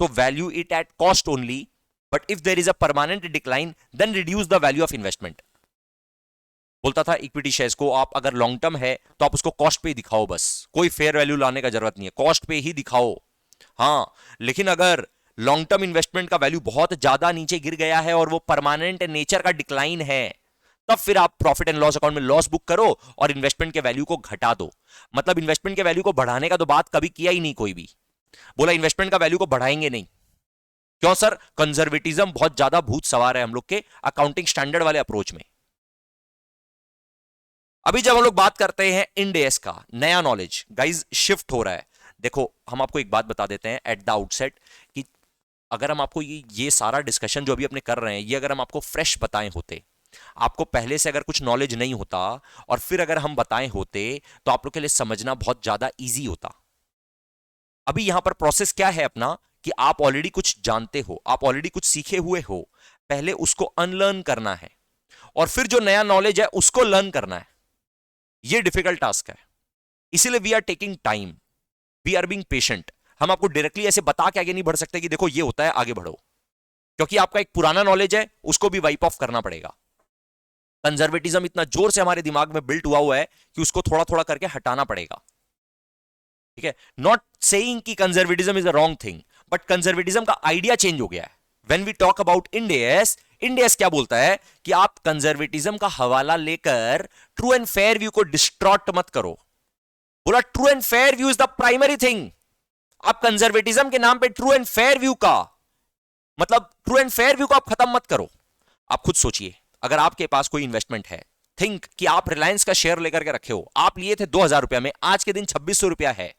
तो value it at cost only, but if there is a permanent decline then reduce the value of investment. बोलता था इक्विटी शेयर्स को आप अगर लॉन्ग टर्म है तो आप उसको कॉस्ट पे ही दिखाओ, बस कोई फेयर वैल्यू लाने का जरूरत नहीं है, कॉस्ट पे ही दिखाओ। हाँ, लेकिन अगर लॉन्ग टर्म इन्वेस्टमेंट का वैल्यू बहुत ज्यादा नीचे गिर गया है और वो परमानेंट नेचर का डिक्लाइन है, तब फिर आप प्रॉफिट एंड लॉस अकाउंट में लॉस बुक करो और इन्वेस्टमेंट के वैल्यू को घटा दो। मतलब इन्वेस्टमेंट के वैल्यू को बढ़ाने का तो बात कभी किया ही नहीं कोई भी, बोला इन्वेस्टमेंट का वैल्यू को बढ़ाएंगे नहीं। क्यों सर, कंजर्वेटिज्म बहुत ज्यादा भूत सवार है हम लोग के अकाउंटिंग स्टैंडर्ड वाले अप्रोच में। अभी जब हम लोग बात करते हैं इंड एस का नया नॉलेज गाइज शिफ्ट हो रहा है। देखो हम आपको एक बात बता देते हैं एट द आउटसेट कि अगर हम आपको ये सारा डिस्कशन जो अभी अपने कर रहे हैं ये अगर हम आपको फ्रेश बताए होते, आपको पहले से अगर कुछ नॉलेज नहीं होता और फिर अगर हम बताए होते तो आप लोग के लिए समझना बहुत ज्यादा इजी होता। अभी यहां पर प्रोसेस क्या है अपना कि आप ऑलरेडी कुछ जानते हो, आप ऑलरेडी कुछ सीखे हुए हो, पहले उसको अनलर्न करना है और फिर जो नया नॉलेज है उसको लर्न करना है। ये डिफिकल्ट टास्क है, इसीलिए we are taking time, we are being patient. हम आपको डायरेक्टली ऐसे बता के आगे नहीं बढ़ सकते कि देखो ये होता है आगे बढ़ो, क्योंकि आपका एक पुराना नॉलेज है उसको भी वाइप ऑफ करना पड़ेगा। कंजर्वेटिज्म इतना जोर से हमारे दिमाग में बिल्ट हुआ है कि उसको थोड़ा थोड़ा करके हटाना पड़ेगा। ठीक है, नॉट सेइंग कि conservatism is a wrong thing, but conservatism का आइडिया चेंज हो गया है। When we talk about Ind AS, Ind AS क्या बोलता है कि आप कंजर्वेटिज्म का हवाला लेकर ट्रू एंड फेयर व्यू को डिस्ट्रॉट मत करो। बोला true and fair view is the primary thing. आप कंजर्वेटिज्म के नाम पे ट्रू एंड फेयर व्यू का मतलब ट्रू एंड फेयर व्यू को आप खत्म मत करो। आप खुद सोचिए, अगर आपके पास कोई इन्वेस्टमेंट है, थिंक कि आप रिलायंस का शेयर लेकर के रखे हो, आप लिए थे 2000 रुपया में, आज के दिन 2600 रुपया है।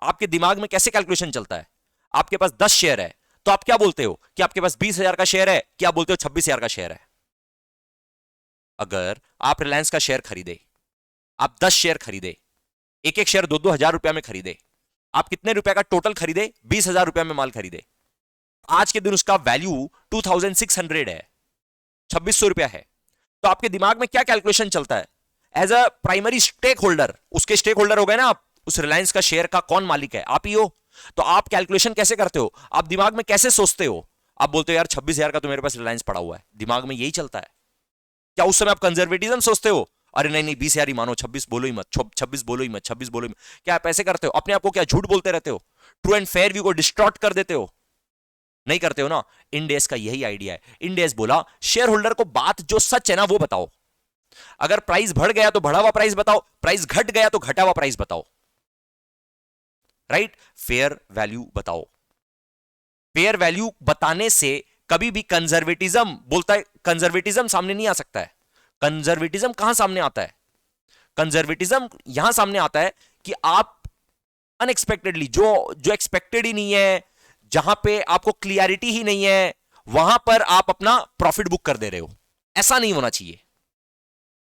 आपके दिमाग में कैसे कैलकुलेशन चलता है? आपके पास 10 शेयर है तो आप क्या बोलते हो कि आपके पास 20,000 का शेयर है, क्या बोलते हो 26,000 का शेयर है? अगर आप रिलायंस का शेयर खरीदे, आप 10 शेयर खरीदे, एक एक शेयर 2-2 हजार रुपया में खरीदे, आप कितने रुपए का टोटल खरीदे? 20,000 रुपया में माल खरीदे। आज के दिन उसका वैल्यू 2600 है, 2600 रुपया है। तो आपके दिमाग में क्या कैलकुलेशन चलता है? As a primary stakeholder, उसके स्टेक होल्डर हो गए ना आप, उस रिलायंस का शेयर का कौन मालिक है? आप ही हो। तो आप कैलकुलेशन कैसे करते हो? आप दिमाग में कैसे सोचते हो? आप बोलते हो यार 26,000 का तो मेरे पास रिलायंस पड़ा हुआ है, दिमाग में यही चलता है क्या? उस समय आप कंजर्वेटिज्म सोचते हो? अरे नहीं नहीं 20,000 ही मानो, 26 बोलो ही मत, 26 बोलो ही मत, 26 बोलो ही मत। क्या आप ऐसे करते हो? अपने आप को क्या झूठ बोलते रहते हो? ट्रू एंड फेयर व्यू को डिस्टॉर्ट कर देते हो? नहीं करते हो ना। इंडेस का यही आइडिया है। इंडेस बोला शेयर होल्डर को बात जो सच है ना वो बताओ। अगर प्राइस बढ़ गया तो बढ़ा हुआ प्राइस बताओ, प्राइस घट गया तो घटा हुआ प्राइस बताओ। राइट? फेयर वैल्यू बताओ। फेयर वैल्यू बताने से कभी भी कंजर्वेटिज्म बोलता है, कंजर्वेटिज्म सामने नहीं आ सकता है। कंजर्वेटिज्म कहां सामने आता है? कंजर्वेटिज्म यहां सामने आता है कि आप अनएक्सपेक्टेडली, जो जो एक्सपेक्टेड ही नहीं है, जहां पे आपको क्लियरिटी ही नहीं है, वहां पर आप अपना प्रॉफिट बुक कर दे रहे हो। ऐसा नहीं होना चाहिए।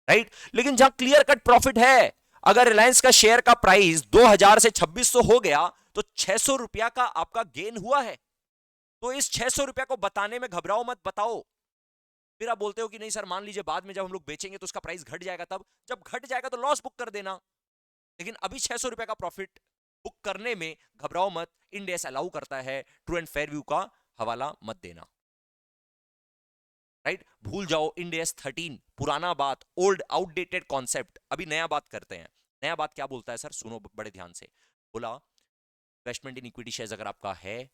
राइट? लेकिन जहां क्लियर कट प्रॉफिट है, अगर रिलायंस का शेयर का प्राइस 2000 से 2600 हो गया तो 600 रुपया का आपका गेन हुआ है। तो इस 600 रुपया को बताने में घबराओ मत, बताओ। फिर आप बोलते हो कि नहीं सर, मान लीजिए बाद में जब हम लोग बेचेंगे तो उसका प्राइस घट जाएगा, तब जब घट जाएगा तो लॉस बुक कर देना। लेकिन अभी 600 रुपया का प्रॉफिट बुक करने में घबराओ मत। इंडेस अलाउ करता है ट्रू एंड फेयर व्यू का हवाला मत देना। राइट? भूल जाओ इंडेस 13, पुराना बात, ओल्ड आउटडेटेड कॉन्सेप्ट। अभी नया बात करते हैं। नया बात क्या बोलता है सर? सुनो बड़े ध्यान से। बोला इन्वेस्टमेंट इन इक्विटी शेयर्स अगर आपका है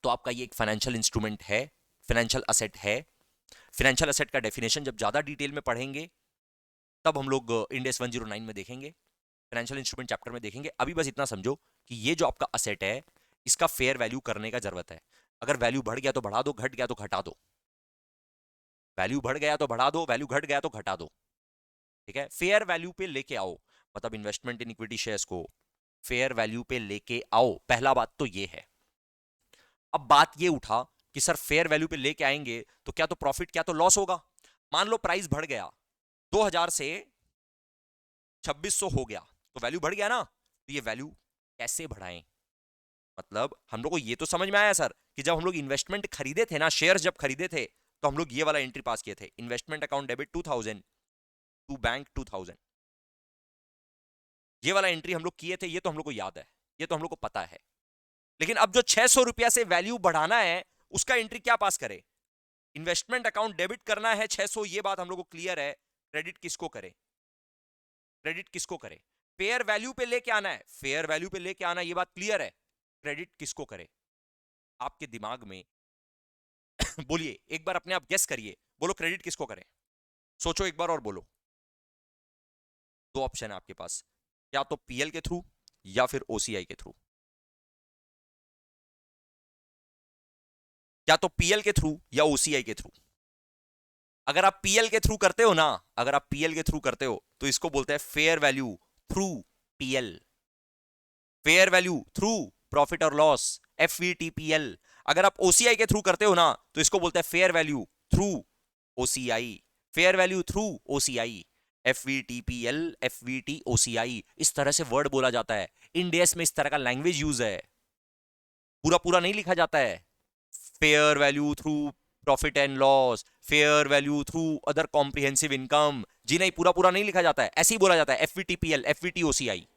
तो आपका ये एक फाइनेंशियल इंस्ट्रूमेंट है, फाइनेंशियल असेट है। फाइनेंशियल असेट का डेफिनेशन जब ज्यादा डिटेल में पढ़ेंगे तब हम लोग इंडेस 109 में देखेंगे, फाइनेंशियल इंस्ट्रूमेंट चैप्टर में देखेंगे। अभी बस इतना समझो कि ये जो आपका असेट है इसका फेयर वैल्यू करने का जरूरत है। अगर वैल्यू बढ़ गया तो बढ़ा दो, घट गया तो घटा दो। वैल्यू बढ़ गया तो बढ़ा दो, वैल्यू घट गया तो घटा दो। ठीक है? फेयर वैल्यू पे लेके आओ, मतलब इन्वेस्टमेंट इन इक्विटी शेयर्स को फेयर वैल्यू पे लेके आओ। पहला बात तो ये है। अब बात ये उठा कि सर फेयर वैल्यू पे लेके आएंगे तो क्या तो प्रॉफिट क्या तो लॉस होगा। मान लो प्राइस बढ़ गया 2000 से 2600 हो गया तो वैल्यू बढ़ गया ना। तो ये वैल्यू कैसे बढ़ाएं? मतलब हम लोग को ये तो समझ में आया सर कि जब हम लोग इन्वेस्टमेंट खरीदे थे ना, शेयर्स जब खरीदे थे तो हम लोग ये वाला एंट्री पास किए थे, investment account debit 2000 to bank 2000। ये वाला एंट्री हम लोग किए थे, ये तो हम लोग को याद है, ये तो हम लोग को पता है। लेकिन अब जो 600 रुपया से वैल्यू बढ़ाना है उसका एंट्री क्या पास करे? इन्वेस्टमेंट अकाउंट डेबिट करना है 600, ये बात हम लोग को क्लियर है। क्रेडिट किसको करे? क्रेडिट किसको करे? फेयर वैल्यू पे लेके आना है, फेयर वैल्यू पे लेके आना, ये बात क्लियर है। क्रेडिट किसको करे? आपके दिमाग में बोलिए एक बार, अपने आप गेस करिए, बोलो क्रेडिट किसको करे? सोचो एक बार और बोलो। दो ऑप्शन है आपके पास, या तो पीएल के थ्रू या फिर ओसीआई के थ्रू। या तो पीएल के थ्रू या ओसीआई के थ्रू। अगर आप पीएल के थ्रू करते हो ना, अगर आप पीएल के थ्रू करते हो तो इसको बोलते हैं fair value through PL. Fair value through profit और लॉस, एफवीटीपीएल। अगर आप ओसीआई के थ्रू करते हो ना तो इसको बोलते हैं fair value through OCI. Fair value through OCI, FVTPL, FVT, OCI, इस तरह से वर्ड बोला जाता है। इंडेस में इस तरह का लैंग्वेज यूज है, पूरा पूरा नहीं लिखा जाता है। Fair value through profit and loss, fair value through other comprehensive income, जी नहीं, पूरा पूरा नहीं लिखा जाता है, ऐसे ही बोला जाता है एफवीटीपीएल, एफवीटीओसीआई।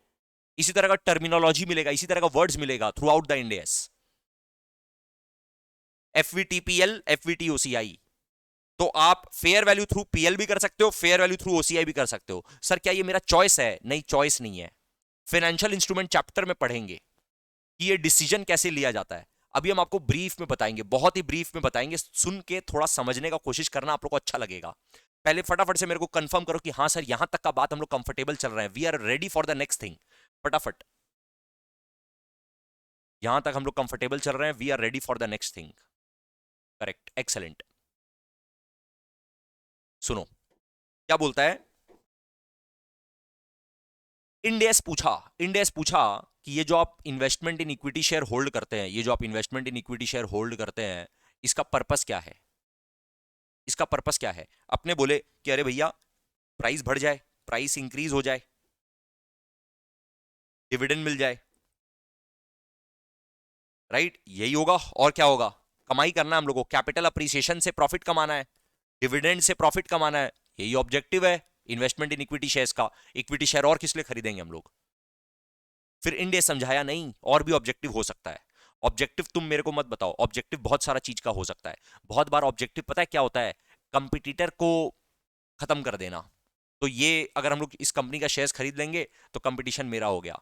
इसी तरह का टर्मिनोलॉजी मिलेगा, इसी तरह का वर्ड्स मिलेगा थ्रू आउट द इंडेस। एफवीटीपीएल, एफवीटीओसीआई। तो आप फेयर वैल्यू थ्रू पीएल भी कर सकते हो, फेयर वैल्यू थ्रू ओसीआई भी कर सकते हो। सर क्या ये मेरा चॉइस है? नहीं, चॉइस नहीं है। फाइनेंशियल इंस्ट्रूमेंट चैप्टर में पढ़ेंगे कि ये डिसीजन कैसे लिया जाता है। अभी हम आपको ब्रीफ में बताएंगे, बहुत ही ब्रीफ में बताएंगे, सुन के थोड़ा समझने का कोशिश करना, आप लोग को अच्छा लगेगा। पहले फटाफट से मेरे को कंफर्म करो कि हाँ सर यहां तक का बात हम लोग कंफर्टेबल चल रहे हैं, we are ready for the next thing. फटाफट, यहां तक हम लोग कंफर्टेबल चल रहे हैं, we are ready for the next thing. Correct, excellent. सुनो क्या बोलता है। इंडेस पूछा कि ये जो आप investment in equity share hold करते हैं, ये जो आप investment in equity share hold करते हैं, इसका पर्पस क्या है? इसका पर्पस क्या है? अपने बोले कि अरे भैया प्राइस बढ़ जाए, प्राइस इंक्रीज हो जाए, डिविडेंड मिल जाए। राइट? यही होगा, और क्या होगा? कमाई करना है हम लोग को, कैपिटल अप्रिसिएशन से प्रॉफिट कमाना है, डिविडेंड से प्रॉफिट कमाना है, यही ऑब्जेक्टिव है इन्वेस्टमेंट इन इक्विटी शेयर्स का। इक्विटी शेयर और किस लिए खरीदेंगे हम लोग? फिर इंडिया समझाया नहीं और भी ऑब्जेक्टिव हो सकता है। ऑब्जेक्टिव तुम मेरे को मत बताओ, ऑब्जेक्टिव बहुत सारा चीज का हो सकता है। बहुत बार ऑब्जेक्टिव पता है क्या होता है, कंपिटिटर को खत्म कर देना। तो ये अगर हम लोग इस कंपनी का शेयर्स खरीद लेंगे तो कंपटीशन मेरा हो गया।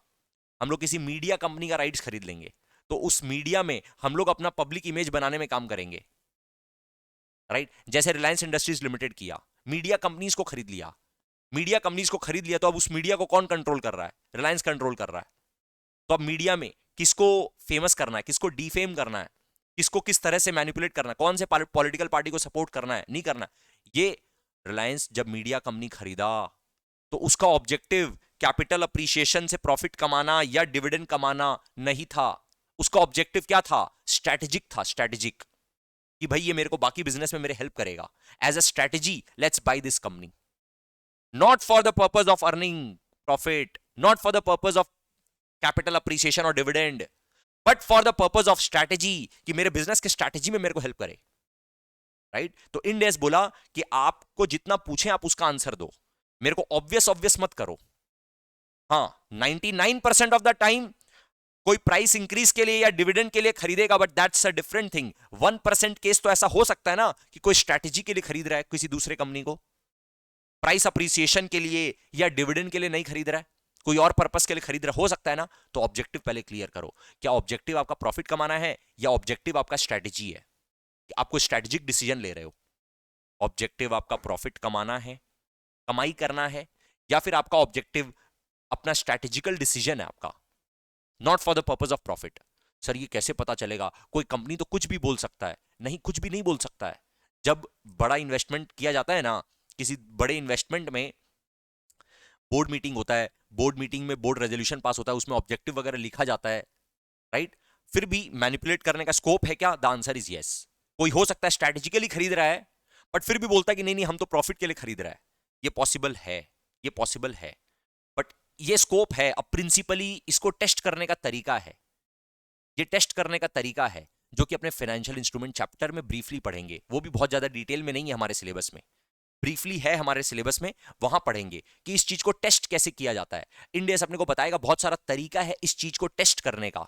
हम लोग किसी मीडिया कंपनी का राइट्स खरीद लेंगे तो उस मीडिया में हम लोग अपना पब्लिक इमेज बनाने में काम करेंगे, राइट? जैसे रिलायंस इंडस्ट्रीज लिमिटेड किया, मीडिया कंपनीज को खरीद लिया। मीडिया कंपनीज को खरीद लिया तो अब उस मीडिया को कौन कंट्रोल कर रहा है? रिलायंस कंट्रोल कर रहा है। तो अब मीडिया में किसको फेमस करना है, किसको डिफेम करना है, किसको किस तरह से मैनिपुलेट करना है, कौन से पॉलिटिकल पार्टी को सपोर्ट करना है, नहीं करना है। ये रिलायंस जब मीडिया कंपनी खरीदा तो उसका ऑब्जेक्टिव कैपिटल अप्रिसिएशन से प्रॉफिट कमाना या डिविडेंड कमाना नहीं था। उसका ऑब्जेक्टिव क्या था? स्ट्रैटेजिक था, स्ट्रैटेजिक, कि भाई ये मेरे को बाकी बिजनेस में मेरे हेल्प करेगा। As a strategy let's buy this company, not for the purpose of earning profit, not for the purpose of capital appreciation और dividend, but for the purpose of strategy, कि मेरे बिजनेस के strategy में मेरे को help करे, right? तो इंडेस बोला कि आपको जितना पूछे आप उसका आंसर दो, मेरे को ऑब्वियस ऑब्वियस मत करो। हाँ, 99% ऑफ द टाइम कोई प्राइस इंक्रीज के लिए या डिविडेंड के लिए खरीदेगा, but that's a different thing. 1% case तो ऐसा हो सकता है ना कि कोई स्ट्रैटेजी के लिए खरीद रहा है किसी दूसरे कंपनी को, प्राइस अप्रिसिएशन के लिए या डिविडेंड के लिए नहीं खरीद रहा है, कोई और पर्पस के लिए खरीद रहा हो सकता है ना। तो ऑब्जेक्टिव पहले क्लियर करो, क्या ऑब्जेक्टिव आपका प्रॉफिट कमाना है या ऑब्जेक्टिव आपका स्ट्रैटेजी है, कि आपको स्ट्रैटेजिक डिसीजन ले रहे हो। ऑब्जेक्टिव आपका प्रॉफिट कमाना है, कमाई करना है, या फिर आपका ऑब्जेक्टिव अपना स्ट्रैटेजिकल डिसीजन है आपका, not for the purpose of profit. Sir ये कैसे पता चलेगा? कोई कंपनी तो कुछ भी बोल सकता है। नहीं, कुछ भी नहीं बोल सकता है। जब बड़ा इन्वेस्टमेंट किया जाता है ना, किसी बड़े इन्वेस्टमेंट में बोर्ड मीटिंग होता है, बोर्ड मीटिंग में बोर्ड रेजोल्यूशन पास होता है, उसमें ऑब्जेक्टिव वगैरह लिखा जाता है, राइट? फिर भी मैनिपुलेट करने का स्कोप है क्या? The answer is yes. कोई हो सकता है स्ट्रैटेजिकली खरीद रहा है बट फिर भी बोलता है कि नहीं नहीं हम तो प्रॉफिट के लिए खरीद रहा है। ये पॉसिबल है, ये पॉसिबल है, बट ये स्कोप है। अब प्रिंसिपली इसको टेस्ट करने का तरीका है, ये टेस्ट करने का तरीका है जो कि अपने फाइनेंशियल इंस्ट्रूमेंट चैप्टर में ब्रीफली पढ़ेंगे। वो भी बहुत ज्यादा डिटेल में नहीं है हमारे सिलेबस में, ब्रीफली है हमारे सिलेबस में, वहां पढ़ेंगे कि इस चीज को टेस्ट कैसे किया जाता है। इंडियस अपने को बताएगा बहुत सारा तरीका है इस चीज को टेस्ट करने का।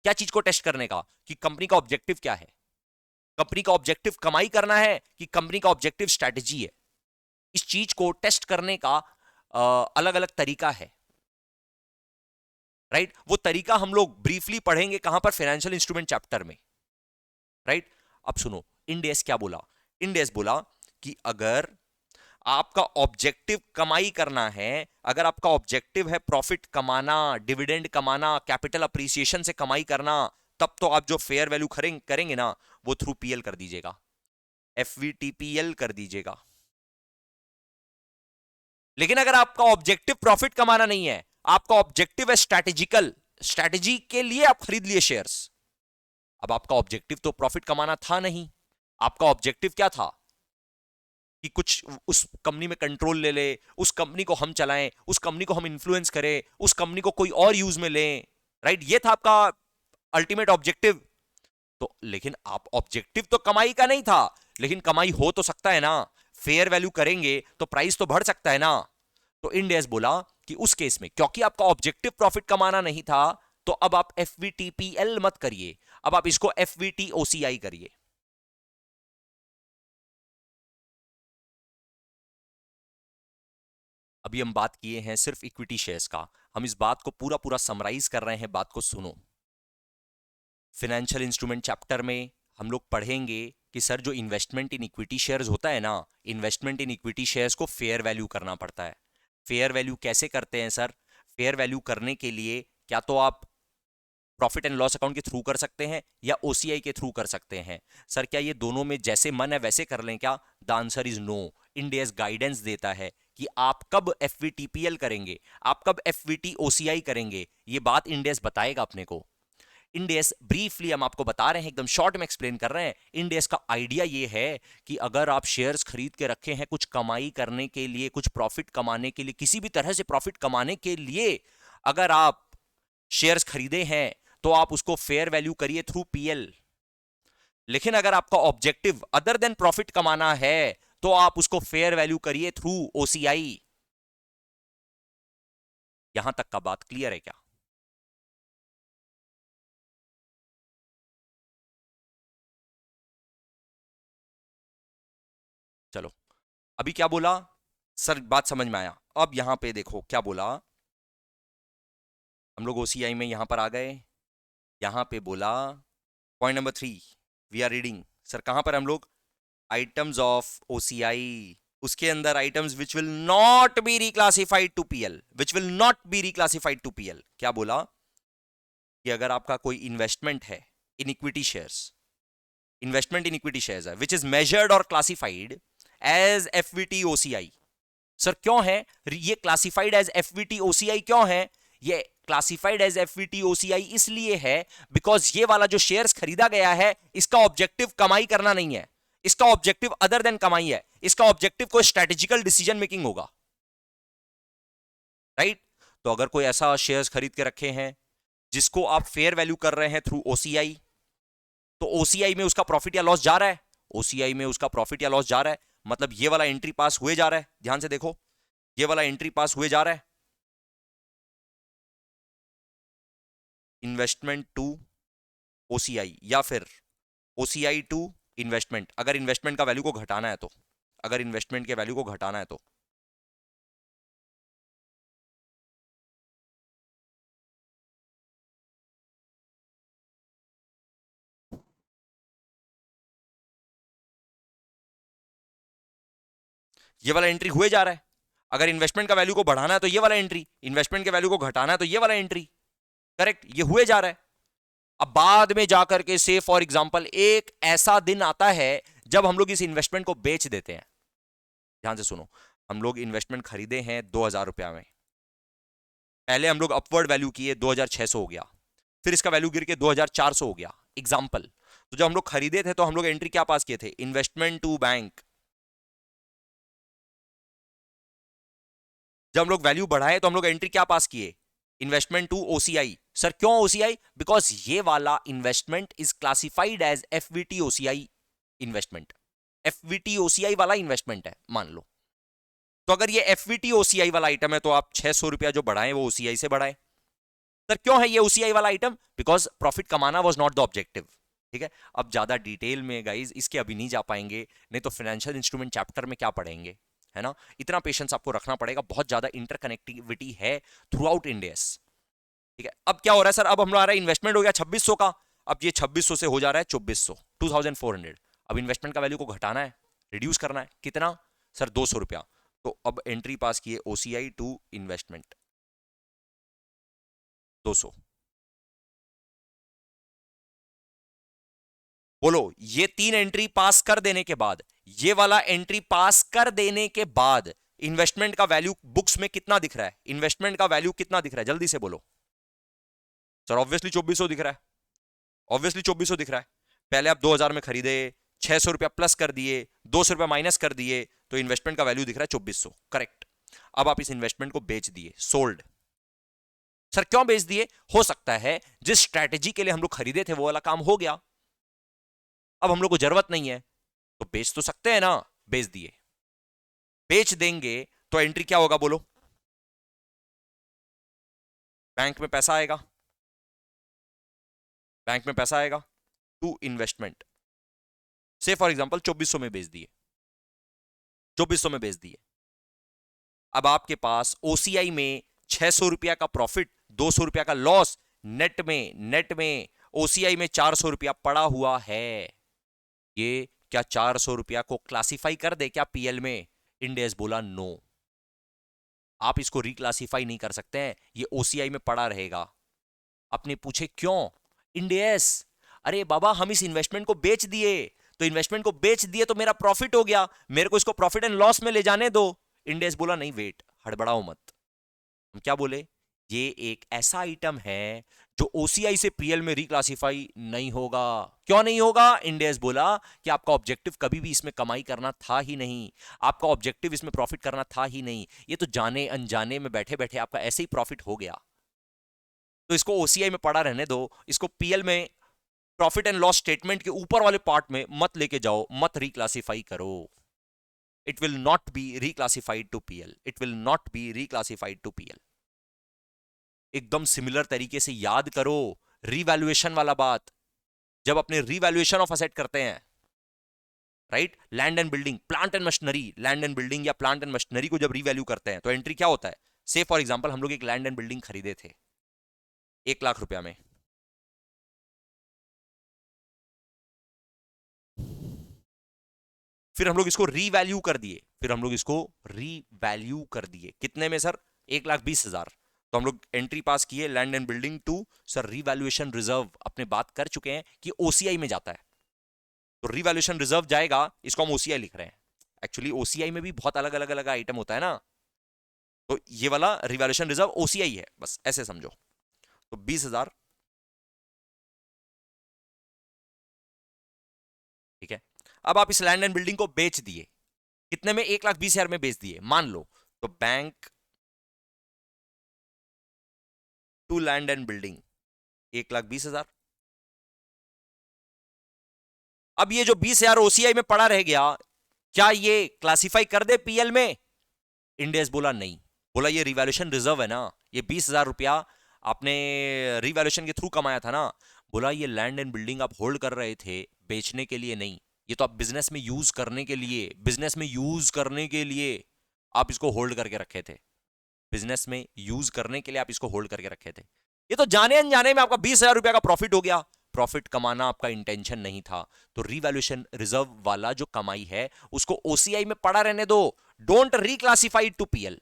क्या चीज को टेस्ट करने का? कि कंपनी का ऑब्जेक्टिव क्या है, कंपनी का ऑब्जेक्टिव कमाई करना है कि कंपनी का ऑब्जेक्टिव स्ट्रैटेजी है। इस चीज को टेस्ट करने का अलग अलग तरीका है, राइट? वो तरीका हम लोग ब्रीफली पढ़ेंगे कहां पर? फाइनेंशियल इंस्ट्रूमेंट चैप्टर में, राइट? अब सुनो इंडेस क्या बोला। इंडेस बोला कि अगर आपका ऑब्जेक्टिव कमाई करना है, अगर आपका ऑब्जेक्टिव है प्रॉफिट कमाना, डिविडेंड कमाना, कैपिटल अप्रिसिएशन से कमाई करना, तब तो आप जो फेयर वैल्यू करेंगे ना वो थ्रू पीएल कर दीजिएगा, एफवीटीपीएल कर दीजिएगा। लेकिन अगर आपका ऑब्जेक्टिव प्रॉफिट कमाना नहीं है, आपका ऑब्जेक्टिव है स्ट्रैटेजिकल, स्ट्रैटेजी के लिए आप खरीद लिए शेयर्स। अब आपका ऑब्जेक्टिव तो प्रॉफिट कमाना था नहीं, आपका ऑब्जेक्टिव क्या था? कि कुछ उस कंपनी में कंट्रोल ले ले, उस कंपनी को हम चलाएं, उस कंपनी को हम इन्फ्लुएंस करें, उस कंपनी को कोई और यूज में लें, राइट? ये था आपका अल्टीमेट ऑब्जेक्टिव। तो लेकिन आप ऑब्जेक्टिव तो कमाई का नहीं था, लेकिन कमाई हो तो सकता है ना, फेयर वैल्यू करेंगे तो प्राइस तो बढ़ सकता है ना। तो इंडेस बोला कि उस केस में क्योंकि आपका ऑब्जेक्टिव प्रॉफिट कमाना नहीं था, तो अब आप एफवीटीपीएल मत करिए, अब आप इसको एफवीटीओसीआई करिए। अभी हम बात किए हैं सिर्फ इक्विटी शेयर्स का, हम इस बात को पूरा पूरा समराइज कर रहे हैं, बात को सुनो। फाइनेंशियल इंस्ट्रूमेंट चैप्टर में हम लोग पढ़ेंगे कि सर जो इन्वेस्टमेंट इन इक्विटी शेयर्स होता है ना, इन्वेस्टमेंट इन इक्विटी शेयर्स को फेयर वैल्यू करना पड़ता है। फेयर वैल्यू कैसे करते हैं सर? फेयर वैल्यू करने के लिए क्या तो आप प्रॉफिट एंड लॉस अकाउंट के थ्रू कर सकते हैं या ओसीआई के थ्रू कर सकते हैं। सर क्या ये दोनों में जैसे मन है वैसे कर लें क्या? The answer is no. Ind AS guidance देता है कि आप कब एफवीटीपीएल करेंगे, आप कब एफवीटीओसीआई करेंगे, ये बात इंडियस बताएगा अपने को। इंडेस ब्रीफली हम आपको बता रहे हैं, एकदम शॉर्ट में एक्सप्लेन कर रहे हैं। इंडेस का आइडिया ये है कि अगर आप शेयर्स खरीद के रखे हैं कुछ कमाई करने के लिए, कुछ प्रॉफिट कमाने के लिए, किसी भी तरह से प्रॉफिट कमाने के लिए अगर आप शेयर्स खरीदे हैं तो आप उसको फेयर वैल्यू करिए थ्रू पीएल। लेकिन अगर आपका ऑब्जेक्टिव अदर देन प्रॉफिट कमाना है तो आप उसको फेयर वैल्यू करिए थ्रू ओसीआई। यहां तक का बात क्लियर है क्या? चलो, अभी क्या बोला सर, बात समझ में आया। अब यहां पे देखो क्या बोला, हम लोग ओसीआई में यहां पर आ गए, यहां पे बोला point number 3, we are reading. Sir कहां पर हम लोग, आइटम्स ऑफ ओसीआई, उसके अंदर items which will not be reclassified to PL, which will not be reclassified to PL. क्या बोला कि अगर आपका कोई इन्वेस्टमेंट है in equity shares, investment in equity shares है विच इज मेजर्ड और classified as FVT OCI. Sir क्यों है ये क्लासिफाइड एज एफवीटी ओसीआई, क्यों है ये क्लासिफाइड एज एफवीटी ओसीआई? इसलिए है बिकॉज ये वाला जो शेयर्स खरीदा गया है, इसका ऑब्जेक्टिव कमाई करना नहीं है, इसका ऑब्जेक्टिव अदर देन कमाई है, इसका ऑब्जेक्टिव कोई स्ट्रेटेजिकल डिसीजन मेकिंग होगा, राइट? तो अगर कोई ऐसा शेयर्स खरीद के रखे हैं जिसको आप फेयर वैल्यू कर रहे हैं थ्रू ओसीआई, तो ओसीआई में उसका प्रॉफिट या लॉस जा रहा है, ओसीआई में उसका प्रॉफिट या लॉस जा रहा है, मतलब ये वाला एंट्री पास हुए जा रहा है। ध्यान से देखो, ये वाला एंट्री पास हुए जा रहा है, इन्वेस्टमेंट टू ओसीआई या फिर ओसीआई टू इन्वेस्टमेंट, अगर इन्वेस्टमेंट का वैल्यू को घटाना है तो, अगर इन्वेस्टमेंट के वैल्यू को घटाना है तो। ये वाला एंट्री हुए जा रहा है, अगर इन्वेस्टमेंट का वैल्यू को बढ़ाना है तो ये वाला एंट्री, इन्वेस्टमेंट के वैल्यू को घटाना है तो ये वाला एंट्री, करेक्ट? ये हुए जा रहा है। अब बाद में जाकर के से फॉर एग्जांपल एक ऐसा दिन आता है जब हम लोग इस इन्वेस्टमेंट को बेच देते हैं। ध्यान से सुनो, हम लोग इन्वेस्टमेंट खरीदे हैं 2000 रुपया में, पहले हम लोग अपवर्ड वैल्यू किए 2600 हो गया, फिर इसका वैल्यू गिर के 2400 हो गया, एग्जाम्पल। तो जब हम लोग खरीदे थे तो हम लोग एंट्री क्या पास किए थे, इन्वेस्टमेंट टू बैंक। जब हम लोग वैल्यू बढ़ाए तो हम लोग एंट्री क्या पास किए, इन्वेस्टमेंट टू ओसीआई। सर क्यों ओसीआई? बिकॉज ये वाला investment is classified as FVT OCI investment, FVT OCI वाला इन्वेस्टमेंट है मान लो। तो अगर ये एफवीटी ओसीआई वाला आइटम है तो आप 600 रुपया जो बढ़ाएं वो ओसीआई से बढ़ाएं। सर क्यों है ये ओसीआई वाला आइटम? बिकॉज प्रॉफिट कमाना वॉज नॉट द ऑब्जेक्टिव। ठीक है, अब ज्यादा डिटेल में गाइज इसके अभी नहीं जा पाएंगे, नहीं तो फाइनेंशियल इंस्ट्रूमेंट चैप्टर में क्या पढ़ेंगे, है ना? इतना पेशेंस आपको रखना पड़ेगा, बहुत ज्यादा इंटरकनेक्टिविटी है थ्रू आउट इंडियस। ठीक है, अब क्या हो रहा है सर, अब हम लोग आ रहा है इन्वेस्टमेंट हो गया 2600 का, अब ये 2600 से हो जा रहा है 2400, 2400। अब इन्वेस्टमेंट का वैल्यू को घटाना है, रिड्यूस करना है, कितना सर, 200 रुपया। तो अब एंट्री पास किए ओसीआई टू इन्वेस्टमेंट 200। बोलो, ये 3 एंट्री पास कर देने के बाद, ये वाला एंट्री पास कर देने के बाद इन्वेस्टमेंट का वैल्यू बुक्स में कितना दिख रहा है, इन्वेस्टमेंट का वैल्यू कितना दिख रहा है, जल्दी से बोलो। सर ऑब्वियसली 2400 दिख रहा है, ऑब्वियसली 2400 दिख रहा है। पहले आप 2000 में खरीदे, 600 रुपया प्लस कर दिए, 200 रुपया माइनस कर दिए, तो इन्वेस्टमेंट का वैल्यू दिख रहा है 2400, करेक्ट? अब आप इस इन्वेस्टमेंट को बेच दिए, सोल्ड। सर क्यों बेच दिए? हो सकता है जिस स्ट्रैटेजी के लिए हम लोग खरीदे थे वो वाला काम हो गया, अब हम लोग को जरूरत नहीं है, तो बेच तो सकते हैं ना, बेच दिए। बेच देंगे तो एंट्री क्या होगा बोलो, बैंक में पैसा आएगा, बैंक में पैसा आएगा टू इन्वेस्टमेंट। से फॉर एग्जांपल 2400 में बेच दिए, 2400 में बेच दिए। अब आपके पास ओसीआई में 600 रुपया का प्रॉफिट, 200 रुपया का लॉस, नेट में ओसीआई में 400 रुपया पड़ा हुआ है। ये क्या 400 रुपया को क्लासिफाई कर दे क्या पीएल में? इंडेस बोला नो, आप इसको रिक्लासिफाई नहीं कर सकते हैं, ये ओसीआई में पड़ा रहेगा। आपने पूछे क्यों? इंडेस, अरे बाबा हम इस इन्वेस्टमेंट को बेच दिए, तो इन्वेस्टमेंट को बेच दिए तो मेरा प्रॉफिट हो गया, मेरे को इसको प्रॉफिट एंड लॉस में ले जाने दो। इंडेस बोला नहीं, वेट, हड़बड़ाओ मत। हम क्या बोले, ये एक ऐसा आइटम है जो ओसीआई से पीएल में रिक्लासिफाई नहीं होगा। क्यों नहीं होगा? इंडेस बोला कि आपका ऑब्जेक्टिव कभी भी इसमें कमाई करना था ही नहीं, आपका ऑब्जेक्टिव इसमें प्रॉफिट करना था ही नहीं, ये तो जाने अनजाने में बैठे बैठे आपका ऐसे ही प्रॉफिट हो गया, तो इसको ओसीआई में पड़ा रहने दो, इसको पीएल में प्रॉफिट एंड लॉस स्टेटमेंट के ऊपर वाले पार्ट में मत लेके जाओ, मत रिक्लासिफाई करो। It will not be reclassified to PL, it will not be reclassified to PL. एकदम सिमिलर तरीके से याद करो रीवैल्यूएशन वाला बात, जब अपने रीवैल्यूएशन ऑफ असेट करते हैं, right. Land and building, plant and machinery, land and building या प्लांट एंड मशीनरी को जब रीवैल्यू करते हैं तो एंट्री क्या होता है? से फॉर एग्जांपल हम लोग एक लैंड एंड बिल्डिंग खरीदे थे 1 लाख रुपया में, फिर हम लोग इसको रीवैल्यू कर दिए, कितने में सर? 1,20,000। तो हम लोग एंट्री पास किए land and building to sir revaluation reserve, अपने बात कर चुके हैं कि ओसीआई में जाता है, तो रीवैल्यूएशन रिजर्व जाएगा, इसको हम ओसीआई लिख रहे हैं। एक्चुअली ओसीआई में भी बहुत अलग अलग अलग आइटम होता है ना, तो ये वाला रिवैल्यूएशन रिजर्व ओसीआई है, बस ऐसे समझो। तो 20,000, ठीक है। अब आप इस लैंड एंड बिल्डिंग को बेच दिए, कितने में? 1,20,000 में बेच दिए मान लो। तो bank to land and building 1,20,000। अब ये जो 20,000 ओसीआई में पड़ा रह गया, क्या ये क्लासिफाई कर दे पीएल में? इंडेस बोला नहीं, बोला ये रिवैल्यूएशन रिजर्व है ना, ये 20,000 रुपया आपने रिवैल्यूएशन के थ्रू कमाया था ना, बोला ये लैंड एंड बिल्डिंग आप होल्ड कर रहे थे बेचने के लिए नहीं, ये तो आप बिजनेस में यूज करने के लिए, आप इसको होल्ड करके रखे थे, बिजनेस में यूज करने के लिए आप इसको होल्ड करके रखे थे। ये तो जाने अनजाने में आपका 20,000 रुपया का प्रॉफिट हो गया, प्रॉफिट कमाना आपका इंटेंशन नहीं था, तो रिवैल्यूएशन रिजर्व वाला जो कमाई है उसको ओसीआई में पड़ा रहने दो, डोंट रिक्लासिफाइड टू पीएल,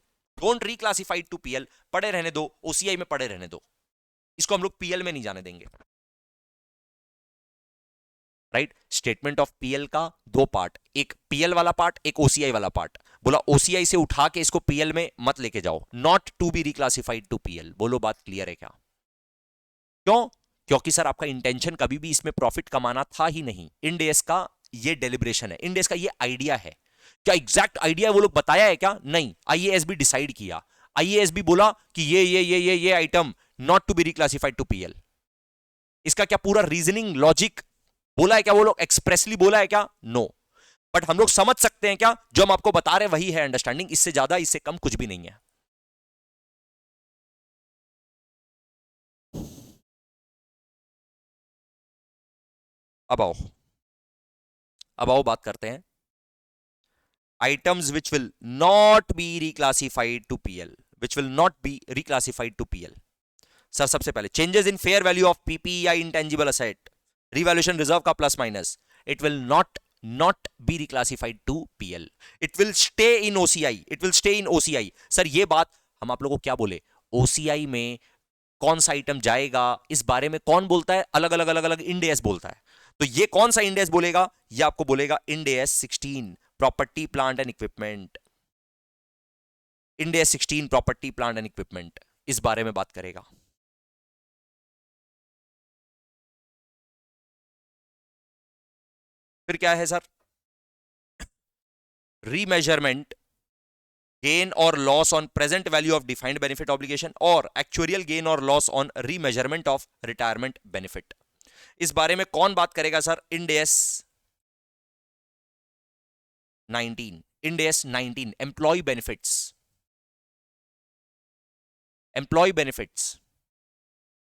पड़े रहने दो, ओसीआई में पड़े रहने दो, इसको हम लोग पीएल में नहीं जाने देंगे। राइट। स्टेटमेंट ऑफ पीएल का दो पार्ट, एक पीएल वाला पार्ट, एक ओसीआई वाला पार्ट। बोला ओसीआई से उठा के इसको पीएल में मत लेके जाओ, not to be reclassified to PL. बोलो बात क्लियर है क्या? क्यों? क्योंकि सर आपका इंटेंशन कभी भी इसमें प्रॉफिट कमाना था ही नहीं। इंड एस का ये डेलिब्रेशन है, इंड एस का ये आइडिया है। क्या एग्जैक्ट आइडिया वो लोग बताया है क्या? नहीं, आईएएस भी डिसाइड किया, आईएएस भी बोला कि ये item not to be reclassified to PL. इसका क्या पूरा रीजनिंग लॉजिक बोला है क्या? वो लोग एक्सप्रेसली बोला है क्या? नो। बट हम लोग समझ सकते हैं क्या? जो हम आपको बता रहे हैं वही है अंडरस्टैंडिंग, इससे ज्यादा इससे कम कुछ भी नहीं है। अब आओ, बात करते हैं items which will not be reclassified to PL, sir सबसे पहले changes in fair value of PP या इंटेंजिबल असेट, रिवैल्यूएशन रिजर्व का plus minus, it will not be reclassified to PL, it will stay in OCI. Sir ये बात हम आप लोगों को क्या बोले, ओसीआई में कौन सा आइटम जाएगा इस बारे में कौन बोलता है? अलग अलग इंड एस बोलता है। तो ये कौन सा इंड एस बोलेगा? ये आपको बोलेगा Ind AS 16 property plant and equipment, Ind AS 16 property plant and equipment, इस बारे में बात करेगा। फिर क्या है सर? रीमेजरमेंट, गेन और loss on present value of defined benefit obligation, और एक्चुअरियल गेन और loss on remeasurement of retirement benefit. इस बारे में कौन बात करेगा sir? Ind AS 19, Ind AS 19 employ benefits.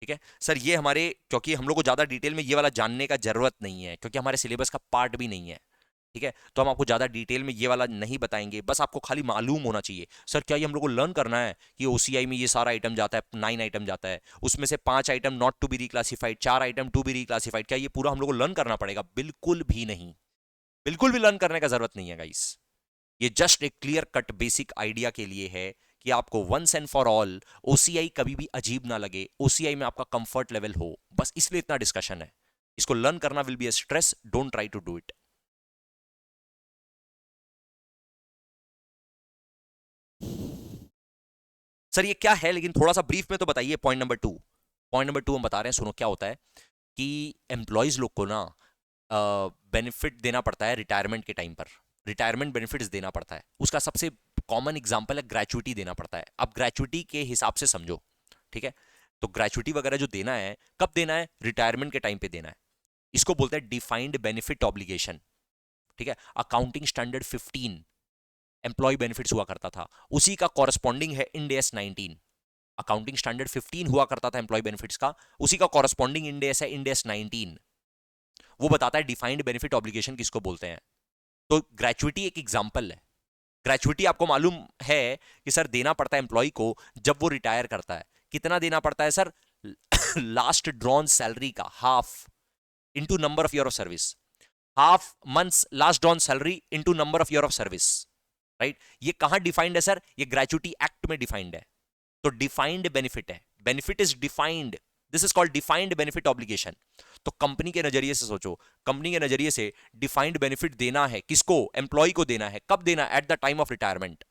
ठीक है सर, ये हमारे, क्योंकि हम लोग को ज्यादा डिटेल में ये वाला जानने का जरूरत नहीं है, क्योंकि हमारे सिलेबस का पार्ट भी नहीं है। ठीक है, तो हम आपको ज्यादा डिटेल में ये वाला नहीं बताएंगे, बस आपको खाली मालूम होना चाहिए सर क्या ये हम लोग को लर्न करना है कि ओसीआई में ये सारा आइटम जाता है, 9 आइटम जाता है, उसमें से 5 item not to be reclassified, 4 item to be reclassified, क्या ये पूरा हम लोग को लर्न करना पड़ेगा? बिल्कुल भी नहीं, बिल्कुल भी लर्न करने का जरूरत नहीं है गाइस। ये जस्ट एक क्लियर कट बेसिक आइडिया के लिए है कि आपको once and for all OCI कभी भी अजीब ना लगे, ओसीआई में आपका कंफर्ट लेवल हो, बस इसलिए इतना डिस्कशन है। इसको लर्न करना will be a stress, don't try to do it. Sir ये क्या है, लेकिन थोड़ा सा ब्रीफ में तो बताइए। पॉइंट नंबर 2 हम बता रहे हैं, सुनो क्या होता है कि एम्प्लॉयज लोग को ना बेनिफिट देना पड़ता है रिटायरमेंट के टाइम पर, रिटायरमेंट बेनिफिट्स देना पड़ता है। उसका सबसे कॉमन एग्जांपल है ग्रेचुइटी देना पड़ता है। अब ग्रेचुइटी के हिसाब से समझो, ठीक है? तो ग्रेचुइटी वगैरह जो देना है, कब देना है? रिटायरमेंट के टाइम पे देना है। इसको बोलते हैं डिफाइंड बेनिफिट ऑब्लिगेशन। ठीक है, अकाउंटिंग स्टैंडर्ड 15 एम्प्लॉय बेनिफिट्स हुआ करता था, उसी का कॉरस्पॉन्डिंग है इंड एस 19। अकाउंटिंग स्टैंडर्ड 15 हुआ करता था एम्प्लॉय बेनिफिट्स का, उसी का कॉरस्पॉन्डिंग इंड एस है इंड एस 19। वो बताता है डिफाइंड बेनिफिट ऑब्लिगेशन किसको बोलते हैं। तो ग्रेचुइटी एक एग्जाम्पल है। ग्रेचुइटी आपको मालूम है कि सर देना पड़ता है एम्प्लॉय को जब वो रिटायर करता है। कितना देना पड़ता है सर? लास्ट ड्रॉन सैलरी का half into number of year of service, half months last drawn salary into number of year of service, right. ये कहां डिफाइंड है सर? ये ग्रेचुइटी एक्ट में डिफाइंड है। तो डिफाइंड बेनिफिट है, benefit is defined, this is called defined benefit obligation. तो company के नजरिए से सोचो, कंपनी के नजरिए से डिफाइंड बेनिफिट देना है किसको? एम्प्लॉय को देना है। कब देना? At the time of retirement.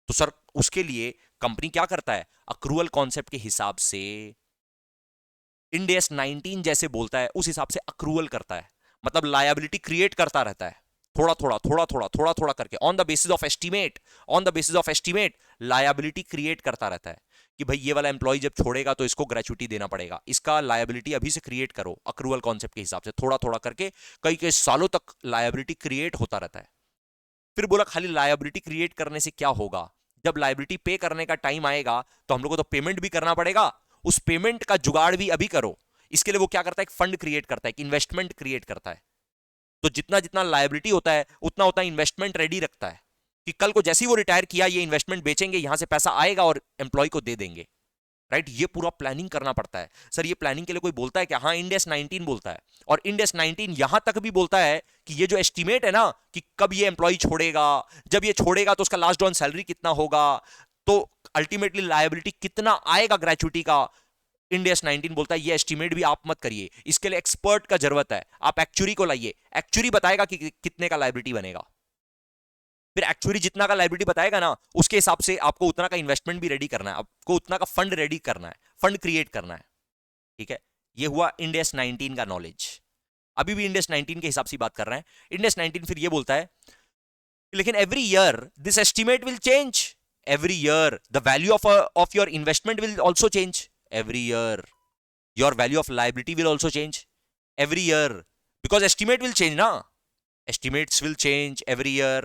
तो सर उसके लिए कंपनी क्या करता है? अक्रूवल कॉन्सेप्ट के हिसाब से इंड एस 19 जैसे बोलता है उस हिसाब से अक्रूवल करता है। मतलब लायबिलिटी क्रिएट करता रहता है, थोड़ा थोड़ा थोड़ा थोड़ा थोड़ा थोड़ा करके, on the basis of estimate, on the basis of estimate liability create करता रहता है कि भाई ये वाला एम्प्लॉय जब छोड़ेगा तो इसको ग्रेचुइटी देना पड़ेगा, इसका लायबिलिटी अभी से क्रिएट करो अक्रूवल कॉन्सेप्ट के हिसाब से, थोड़ा थोड़ा करके कई कई सालों तक लायबिलिटी क्रिएट होता रहता है। फिर बोला खाली लायबिलिटी क्रिएट करने से क्या होगा? जब लायबिलिटी पे करने का टाइम आएगा तो हम लोग को तो पेमेंट भी करना पड़ेगा, उस पेमेंट का जुगाड़ भी अभी करो। इसके लिए वो क्या करता है? एक फंड क्रिएट करता है, एक इन्वेस्टमेंट क्रिएट करता है। तो जितना जितना लायबिलिटी होता है उतना उतना इन्वेस्टमेंट रेडी रखता है कि कल को जैसे ही वो रिटायर किया ये इन्वेस्टमेंट बेचेंगे, यहां से पैसा आएगा और एम्प्लॉय को दे देंगे, राइट। ये पूरा प्लानिंग करना पड़ता है। सर ये प्लानिंग के लिए कोई बोलता है क्या? हाँ, इंड एस 19 बोलता है। और इंड एस 19 यहां तक भी बोलता है कि ये जो एस्टीमेट है ना कि कब ये एम्प्लॉय छोड़ेगा, जब ये छोड़ेगा तो उसका लास्ट ऑन सैलरी कितना होगा, तो अल्टीमेटली लायबिलिटी कितना आएगा ग्रेचुइटी का, इंड एस 19 बोलता है ये एस्टीमेट भी आप मत करिए, इसके लिए एक्सपर्ट का जरूरत है, आप एक्चुअरी को लाइए, एक्चुअरी बताएगा कि कितने का लायबिलिटी बनेगा। फिर एक्चुअली जितना का लायबिलिटी बताएगा ना उसके हिसाब से आपको उतना का इन्वेस्टमेंट भी रेडी करना है, आपको उतना का फंड रेडी करना है, फंड क्रिएट करना है, ठीक है। ये हुआ इंड एस 19 का नॉलेज। अभी भी इंड एस 19 के हिसाब से बात कर रहे हैं। इंड एस 19 फिर ये बोलता है लेकिन every year this estimate will change, every year the value of your investment will also change, every year your value of liability will also change every year because estimate will change na, estimates will change every year.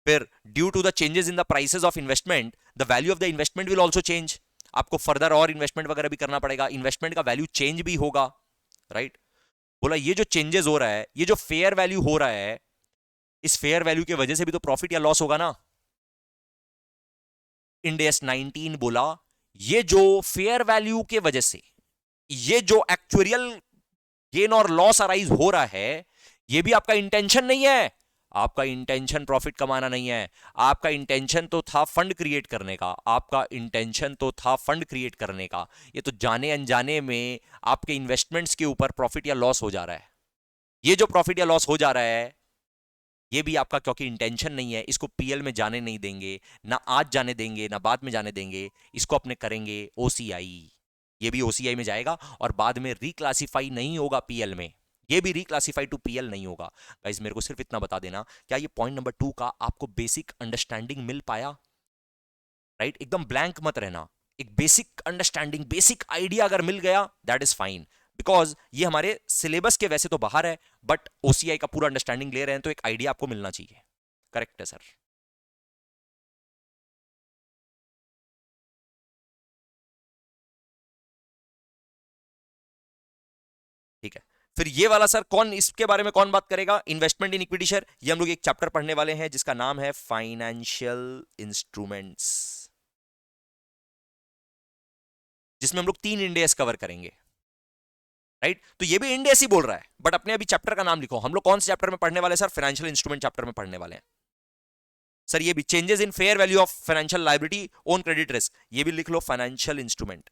फिर due to the changes in the prices of investment the value of the investment will also change. आपको further और investment वगैरह भी करना पड़ेगा, investment का value change भी होगा, राइट। बोला ये जो चेंजेस हो रहा है, ये जो फेयर वैल्यू हो रहा है, इस फेयर वैल्यू की वजह से भी तो प्रॉफिट या लॉस होगा ना। इंड एस 19 बोला ये जो फेयर वैल्यू के वजह से ये जो एक्चुअरियल गेन और लॉस अराइज हो रहा है, ये भी आपका इंटेंशन नहीं है। आपका इंटेंशन प्रॉफिट कमाना नहीं है, आपका इंटेंशन तो था फंड क्रिएट करने का, आपका इंटेंशन तो था फंड क्रिएट करने का। ये तो जाने अनजाने में आपके इन्वेस्टमेंट्स के ऊपर प्रॉफिट या लॉस हो जा रहा है। ये जो प्रॉफिट या लॉस हो जा रहा है ये भी आपका क्योंकि इंटेंशन नहीं है, इसको पीएल में जाने नहीं देंगे, ना आज जाने देंगे ना बाद में जाने देंगे, इसको अपने करेंगे ओसीआई। ये भी ओसीआई में जाएगा और बाद में रिक्लासिफाई नहीं होगा पीएल में, ये भी रिक्लासिफाई टू पीएल नहीं होगा। गाइस मेरे को सिर्फ इतना बता देना, क्या ये पॉइंट नंबर 2 का आपको बेसिक अंडरस्टैंडिंग मिल पाया? राइट, एकदम ब्लैंक मत रहना, एक बेसिक अंडरस्टैंडिंग, बेसिक आइडिया अगर मिल गया दैट इज फाइन, बिकॉज ये हमारे सिलेबस के वैसे तो बाहर है, बट ओसीआई का पूरा अंडरस्टैंडिंग ले रहे हैं तो एक आइडिया आपको मिलना चाहिए। करेक्ट है सर। ठीक है, फिर ये वाला सर कौन, इसके बारे में कौन बात करेगा? Investment in equity share. ये हम लोग एक चैप्टर पढ़ने वाले हैं जिसका नाम है फाइनेंशियल इंस्ट्रूमेंट्स, जिसमें हम लोग 3 इंडेस कवर करेंगे, राइट। तो ये भी इंडेस ही बोल रहा है, बट अपने अभी चैप्टर का नाम लिखो। हम लोग कौन से चैप्टर में पढ़ने वाले हैं सर? फाइनेंशियल इंस्ट्रूमेंट चैप्टर में पढ़ने वाले हैं सर। ये भी changes in fair value of financial liability on credit risk, ये भी लिख लो फाइनेंशियल इंस्ट्रूमेंट।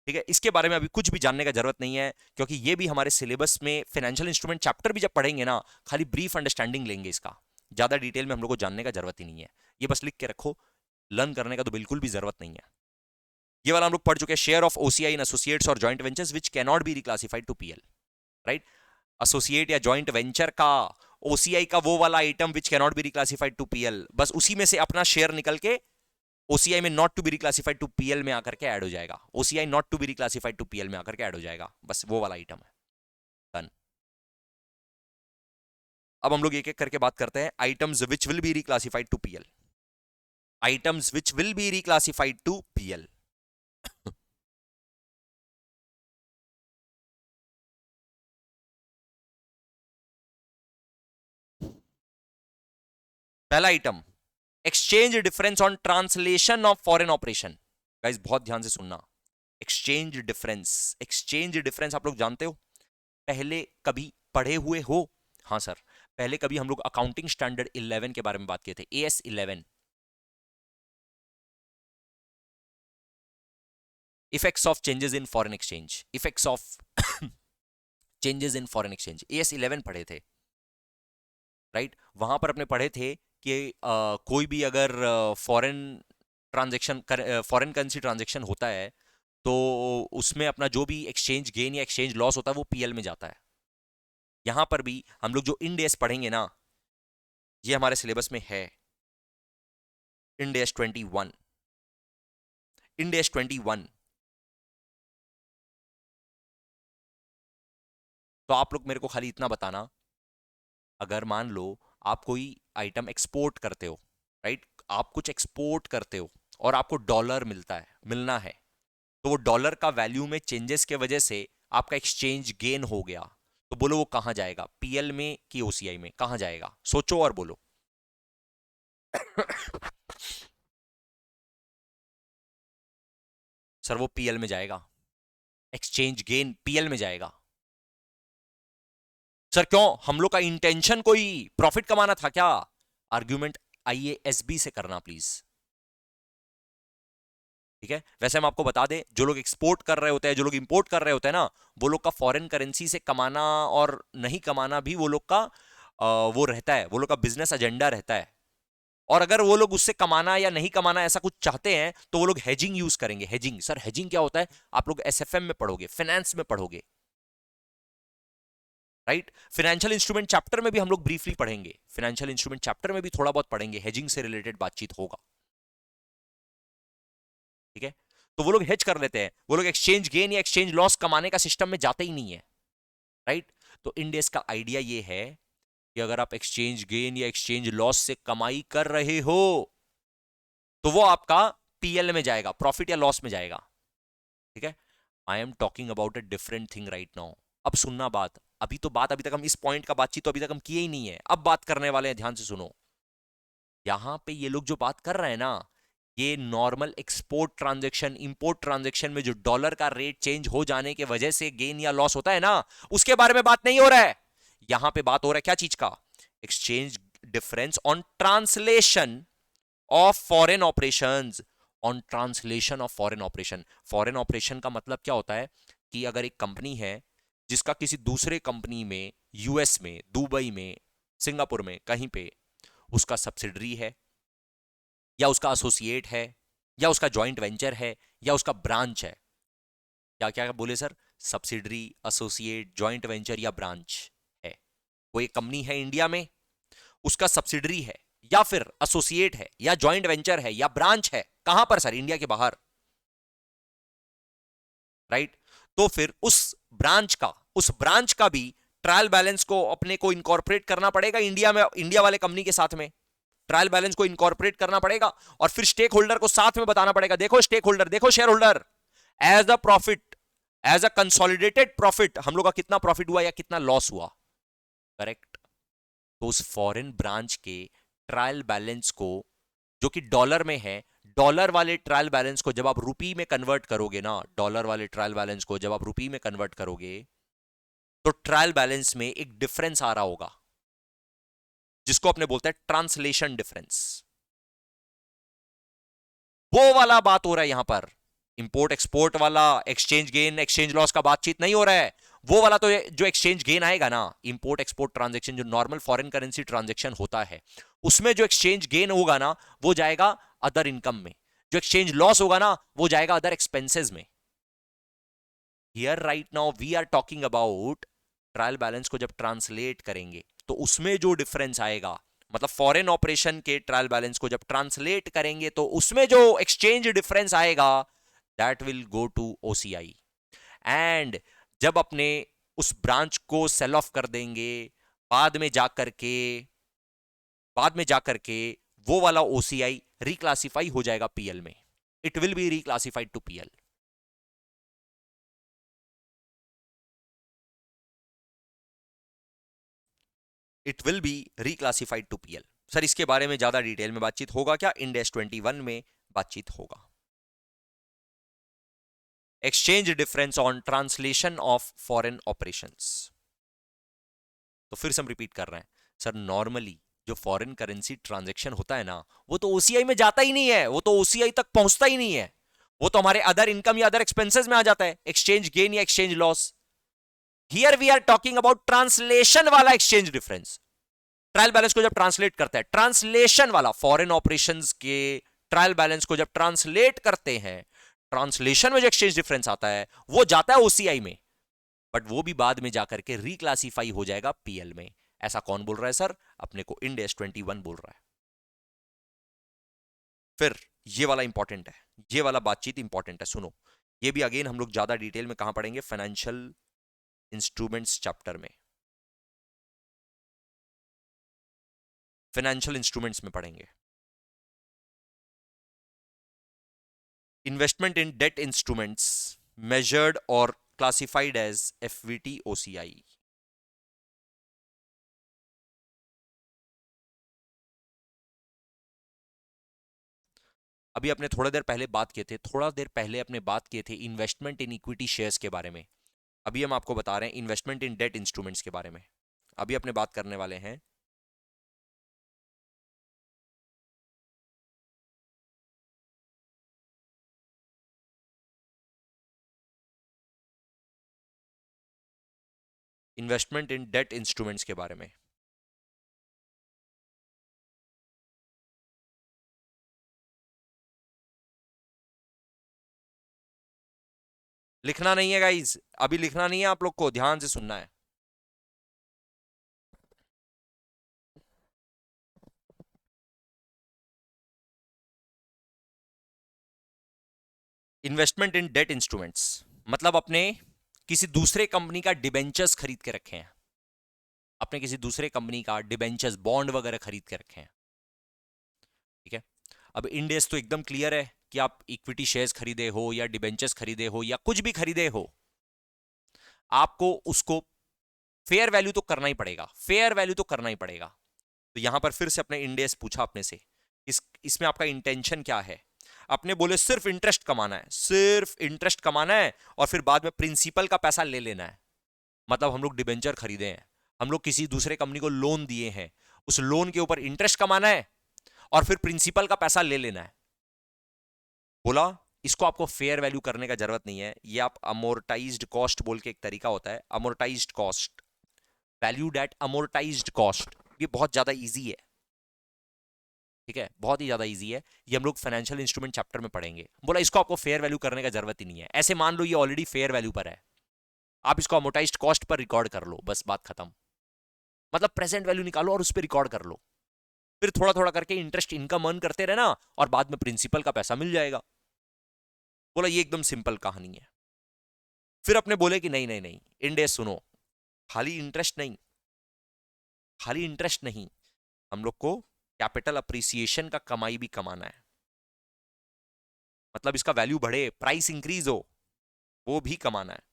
ठीक है, इसके बारे में अभी कुछ भी जानने का जरूरत नहीं है, क्योंकि ये भी हमारे सिलेबस में फाइनेंशियल इंस्ट्रूमेंट चैप्टर भी जब पढ़ेंगे ना, खाली ब्रीफ अंडरस्टैंडिंग लेंगे, इसका ज्यादा डिटेल में हम लोग को जानने का जरूरत ही नहीं है। ये बस लिख के रखो, लर्न करने का तो बिल्कुल भी जरूरत नहीं है। ये वाला हम लोग पढ़ चुके हैं, share of OCI in associates और joint ventures which can not be reclassified to PL, right. Associate या जॉइंट वेंचर का ओसीआई का वो वाला item which can not be reclassified to PL, बस उसी में से अपना शेयर निकल के ओसीआई में not to be reclassified to PL में आकर के ऐड हो जाएगा, OCI not to be reclassified to PL में आकर के ऐड हो जाएगा, बस वो वाला आइटम है। डन। अब हम लोग एक एक करके बात करते हैं, items which will be reclassified to PL, items which will be reclassified to PL. पहला item, exchange difference on translation of foreign operation. Guys बहुत ध्यान से सुनना, एक्सचेंज डिफरेंस। एक्सचेंज डिफरेंस आप लोग जानते हो, पहले कभी पढ़े हुए हो? हाँ सर, पहले कभी हम लोग अकाउंटिंग स्टैंडर्ड 11 के बारे में बात किए थे, AS 11, effects of changes in foreign exchange, effects of changes in foreign exchange, AS 11 पढ़े थे, राइट? वहां पर अपने पढ़े थे कि कोई भी अगर foreign transaction, foreign currency transaction होता है तो उसमें अपना जो भी एक्सचेंज गेन या एक्सचेंज लॉस होता है वो PL में जाता है। यहां पर भी हम लोग जो इंड एस पढ़ेंगे ना, ये हमारे सिलेबस में है, इंड एस 21, इंड एस 21। तो आप लोग मेरे को खाली इतना बताना, अगर मान लो आप कोई आइटम एक्सपोर्ट करते हो, राइट, आप कुछ एक्सपोर्ट करते हो और आपको डॉलर मिलना है, तो वो डॉलर का वैल्यू में चेंजेस के वजह से आपका एक्सचेंज गेन हो गया, तो बोलो वो कहां जाएगा, PL में कि OCI में, कहां जाएगा? सोचो और बोलो। सर वो PL में जाएगा, एक्सचेंज गेन PL में जाएगा। सर क्यों, हम लोग का इंटेंशन कोई प्रॉफिट कमाना था क्या? आर्ग्यूमेंट आइए SB से करना प्लीज, ठीक है? वैसे हम आपको बता दें, जो लोग एक्सपोर्ट कर रहे होते हैं, जो लोग इंपोर्ट कर रहे होते हैं ना, वो लोग का फॉरेन करेंसी से कमाना और नहीं कमाना भी वो लोग का वो रहता है, वो लोग का बिजनेस एजेंडा रहता है। और अगर वो लोग उससे कमाना या नहीं कमाना ऐसा कुछ चाहते हैं तो वो लोग हेजिंग यूज करेंगे। हेजिंग, सर हेजिंग क्या होता है? आप लोग SFM में पढ़ोगे, फाइनेंस में पढ़ोगे, राइट? फाइनेंशियल इंस्ट्रूमेंट चैप्टर में भी हम लोग ब्रीफली पढ़ेंगे, फाइनेंशियल इंस्ट्रूमेंट चैप्टर में भी थोड़ा बहुत पढ़ेंगे, हेजिंग से रिलेटेड बातचीत होगा, ठीक है? तो वो लोग हेज कर लेते हैं, वो लोग एक्सचेंज गेन या एक्सचेंज लॉस कमाने का सिस्टम में जाते ही नहीं है, राइट? तो इंडेस का आइडिया ये है कि अगर आप एक्सचेंज गेन या एक्सचेंज लॉस से कमाई कर रहे हो तो वो आपका PL में जाएगा, प्रॉफिट या लॉस में जाएगा, ठीक है? I am talking about a different thing right now. अब सुनना बात, अभी तक हम इस पॉइंट का बातचीत तो अभी तक हम किए ही नहीं है, अब बात करने वाले हैं, ध्यान से सुनो। यहां पे ये लोग जो बात कर रहे हैं ना, ये normal export transaction, import transaction में जो डॉलर का रेट चेंज हो जाने की वजह से गेन या लॉस होता है ना, उसके बारे में बात नहीं हो रहा है। यहां पे बात हो रहा है क्या चीज का? Exchange difference on translation of foreign operations, on translation of foreign operation. Foreign operation का मतलब क्या होता है कि अगर एक कंपनी है जिसका किसी दूसरे कंपनी में, US में, दुबई में, सिंगापुर में, कहीं पे उसका सब्सिडरी है या उसका एसोसिएट है या उसका जॉइंट वेंचर है या उसका ब्रांच है, क्या क्या बोले sir? Subsidiary, associate, joint venture या ब्रांच है। कोई कंपनी है इंडिया में, उसका सब्सिडरी है या फिर एसोसिएट है या जॉइंट वेंचर है या ब्रांच है, कहां पर सर? इंडिया के बाहर, राइट? तो फिर उस ब्रांच का भी ट्रायल बैलेंस को अपने को इनकॉर्पोरेट करना पड़ेगा इंडिया में, इंडिया वाले कंपनी के साथ में ट्रायल बैलेंस को इनकॉर्पोरेट करना पड़ेगा और फिर स्टेक होल्डर को साथ में बताना पड़ेगा, देखो स्टेक होल्डर, देखो shareholder, as a profit, as a consolidated profit हम लोग का कितना प्रॉफिट हुआ या कितना लॉस हुआ, करेक्ट? तो उस फॉरेन ब्रांच के ट्रायल बैलेंस को, जो कि डॉलर में है, डॉलर वाले ट्रायल बैलेंस को जब आप रुपी में कन्वर्ट करोगे ना, डॉलर वाले ट्रायल बैलेंस को जब आप रुपी में कन्वर्ट करोगे तो ट्रायल बैलेंस में एक डिफरेंस आ रहा होगा जिसको अपने बोलते हैं ट्रांसलेशन डिफरेंस। वो वाला बात हो रहा है यहां पर, इंपोर्ट एक्सपोर्ट वाला, एक्सचेंज गेन एक्सचेंज लॉस का बातचीत नहीं हो रहा है। वो वाला तो जो एक्सचेंज गेन आएगा ना, इंपोर्ट एक्सपोर्ट ट्रांजेक्शन, जो नॉर्मल फॉरेन करेंसी ट्रांजेक्शन होता है, उसमें जो एक्सचेंज गेन होगा ना वो जाएगा अदर इनकम में, जो एक्सचेंज लॉस होगा ना वो जाएगा अदर एक्सपेंसेस में। Here right now we are talking about trial balance को जब ट्रांसलेट करेंगे तो उसमें जो डिफरेंस आएगा, मतलब फॉरेन ऑपरेशन के ट्रायल बैलेंस को जब ट्रांसलेट करेंगे तो उसमें जो एक्सचेंज डिफरेंस आएगा that will go to OCI। And जब अपने उस ब्रांच को सेल ऑफ कर देंगे, बाद में जाकर के बाद में जाकर के वो वाला OCI रिक्लासिफाई हो जाएगा PL में, it will be reclassified to PL। It will be reclassified to PL। Sir इसके बारे में ज्यादा डिटेल में बातचीत होगा क्या? इंड AS 21 में बातचीत होगा। Exchange difference on translation of foreign operations. तो फिर से हम रिपीट कर रहे हैं सर, नॉर्मली जो फॉरेन करेंसी ट्रांजैक्शन होता है ना, वो तो ओसीआई में जाता ही नहीं है, वो तो ओसीआई तक पहुंचता ही नहीं है, वो तो हमारे अदर इनकम या अदर एक्सपेंसेस में आ जाता है, एक्सचेंज गेन या exchange loss. Here we are talking about translation वाला एक्सचेंज डिफरेंस। ट्रायल बैलेंस को जब ट्रांसलेट करते हैं, ट्रांसलेशन वाला फॉरेन ऑपरेशंस के ट्रायल बैलेंस को जब ट्रांसलेट करते हैं, ट्रांसलेशन में जो एक्सचेंज डिफरेंस आता है वो जाता है ओसीआई में, बट वो भी बाद में जाकर के रिक्लासिफाई हो जाएगा पीएल में। ऐसा कौन बोल रहा है सर? अपने को इंड AS 21 बोल रहा है। फिर ये वाला इंपॉर्टेंट है, ये वाला बातचीत इंपॉर्टेंट है, सुनो। ये भी अगेन हम लोग ज्यादा डिटेल में कहां पढ़ेंगे? फाइनेंशियल इंस्ट्रूमेंट्स चैप्टर में, फाइनेंशियल इंस्ट्रूमेंट्स में पढ़ेंगे। Investment in debt instruments measured or classified as FVT OCI। अभी अपने थोड़ा देर पहले बात किए थे, थोड़ा देर पहले अपने बात किए थे इन्वेस्टमेंट इन इक्विटी शेयर्स के बारे में। अभी हम आपको बता रहे हैं इन्वेस्टमेंट इन डेट इंस्ट्रूमेंट्स के बारे में। अभी अपने बात करने वाले हैं इन्वेस्टमेंट इन डेट इंस्ट्रूमेंट्स के बारे में। लिखना नहीं है गाइज, अभी लिखना नहीं है, आप लोग को ध्यान से सुनना है। इन्वेस्टमेंट इन डेट इंस्ट्रूमेंट्स मतलब अपने किसी दूसरे कंपनी का डिबेंचर्स खरीद के रखे हैं, अपने किसी दूसरे कंपनी का डिबेंचर्स बॉन्ड वगैरह खरीद के रखे हैं, ठीक है। अब इंड AS तो एकदम क्लियर है कि आप इक्विटी शेयर्स खरीदे हो या डिबेंचर्स खरीदे हो या कुछ भी खरीदे हो, आपको उसको फेयर वैल्यू तो करना ही पड़ेगा, फेयर वैल्यू तो करना ही पड़ेगा। तो यहां पर फिर से अपने इंड AS पूछा अपने से, इसमें आपका इंटेंशन क्या है? अपने बोले सिर्फ इंटरेस्ट कमाना है, सिर्फ इंटरेस्ट कमाना है और फिर बाद में प्रिंसिपल का पैसा ले लेना है। मतलब हम लोग डिबेंचर खरीदे हैं, हम लोग किसी दूसरे कंपनी को लोन दिए हैं, उस लोन के ऊपर इंटरेस्ट कमाना है और फिर प्रिंसिपल का पैसा ले लेना है। बोला इसको आपको फेयर वैल्यू करने का जरूरत नहीं है, ये आप अमोर्टाइज्ड कॉस्ट बोल के एक तरीका होता है, amortised cost, valued at amortised cost, ये बहुत ज्यादा इजी है, ठीक है, बहुत ही ज्यादा इजी है। ये हम लोग फाइनेंशियल इंस्ट्रूमेंट चैप्टर में पढ़ेंगे। बोला इसको आपको फेयर वैल्यू करने का जरूरत ही नहीं है, ऐसे मान लो ये ऑलरेडी फेयर वैल्यू पर है, आप इसको अमोर्टाइज्ड कॉस्ट पर रिकॉर्ड कर लो, बस बात खत्म। मतलब प्रेजेंट वैल्यू निकालो और उस पर रिकॉर्ड कर लो, फिर थोड़ा थोड़ा करके इंटरेस्ट इनकम अर्न करते रहना और बाद में प्रिंसिपल का पैसा मिल जाएगा। बोला ये एकदम सिंपल कहानी है। फिर अपने बोले कि नहीं नहीं नहीं इंड AS सुनो, खाली इंटरेस्ट नहीं, खाली इंटरेस्ट नहीं, हम लोग को कैपिटल अप्रिसिएशन का कमाई भी कमाना है, मतलब इसका वैल्यू बढ़े, प्राइस इंक्रीज हो, वो भी कमाना है।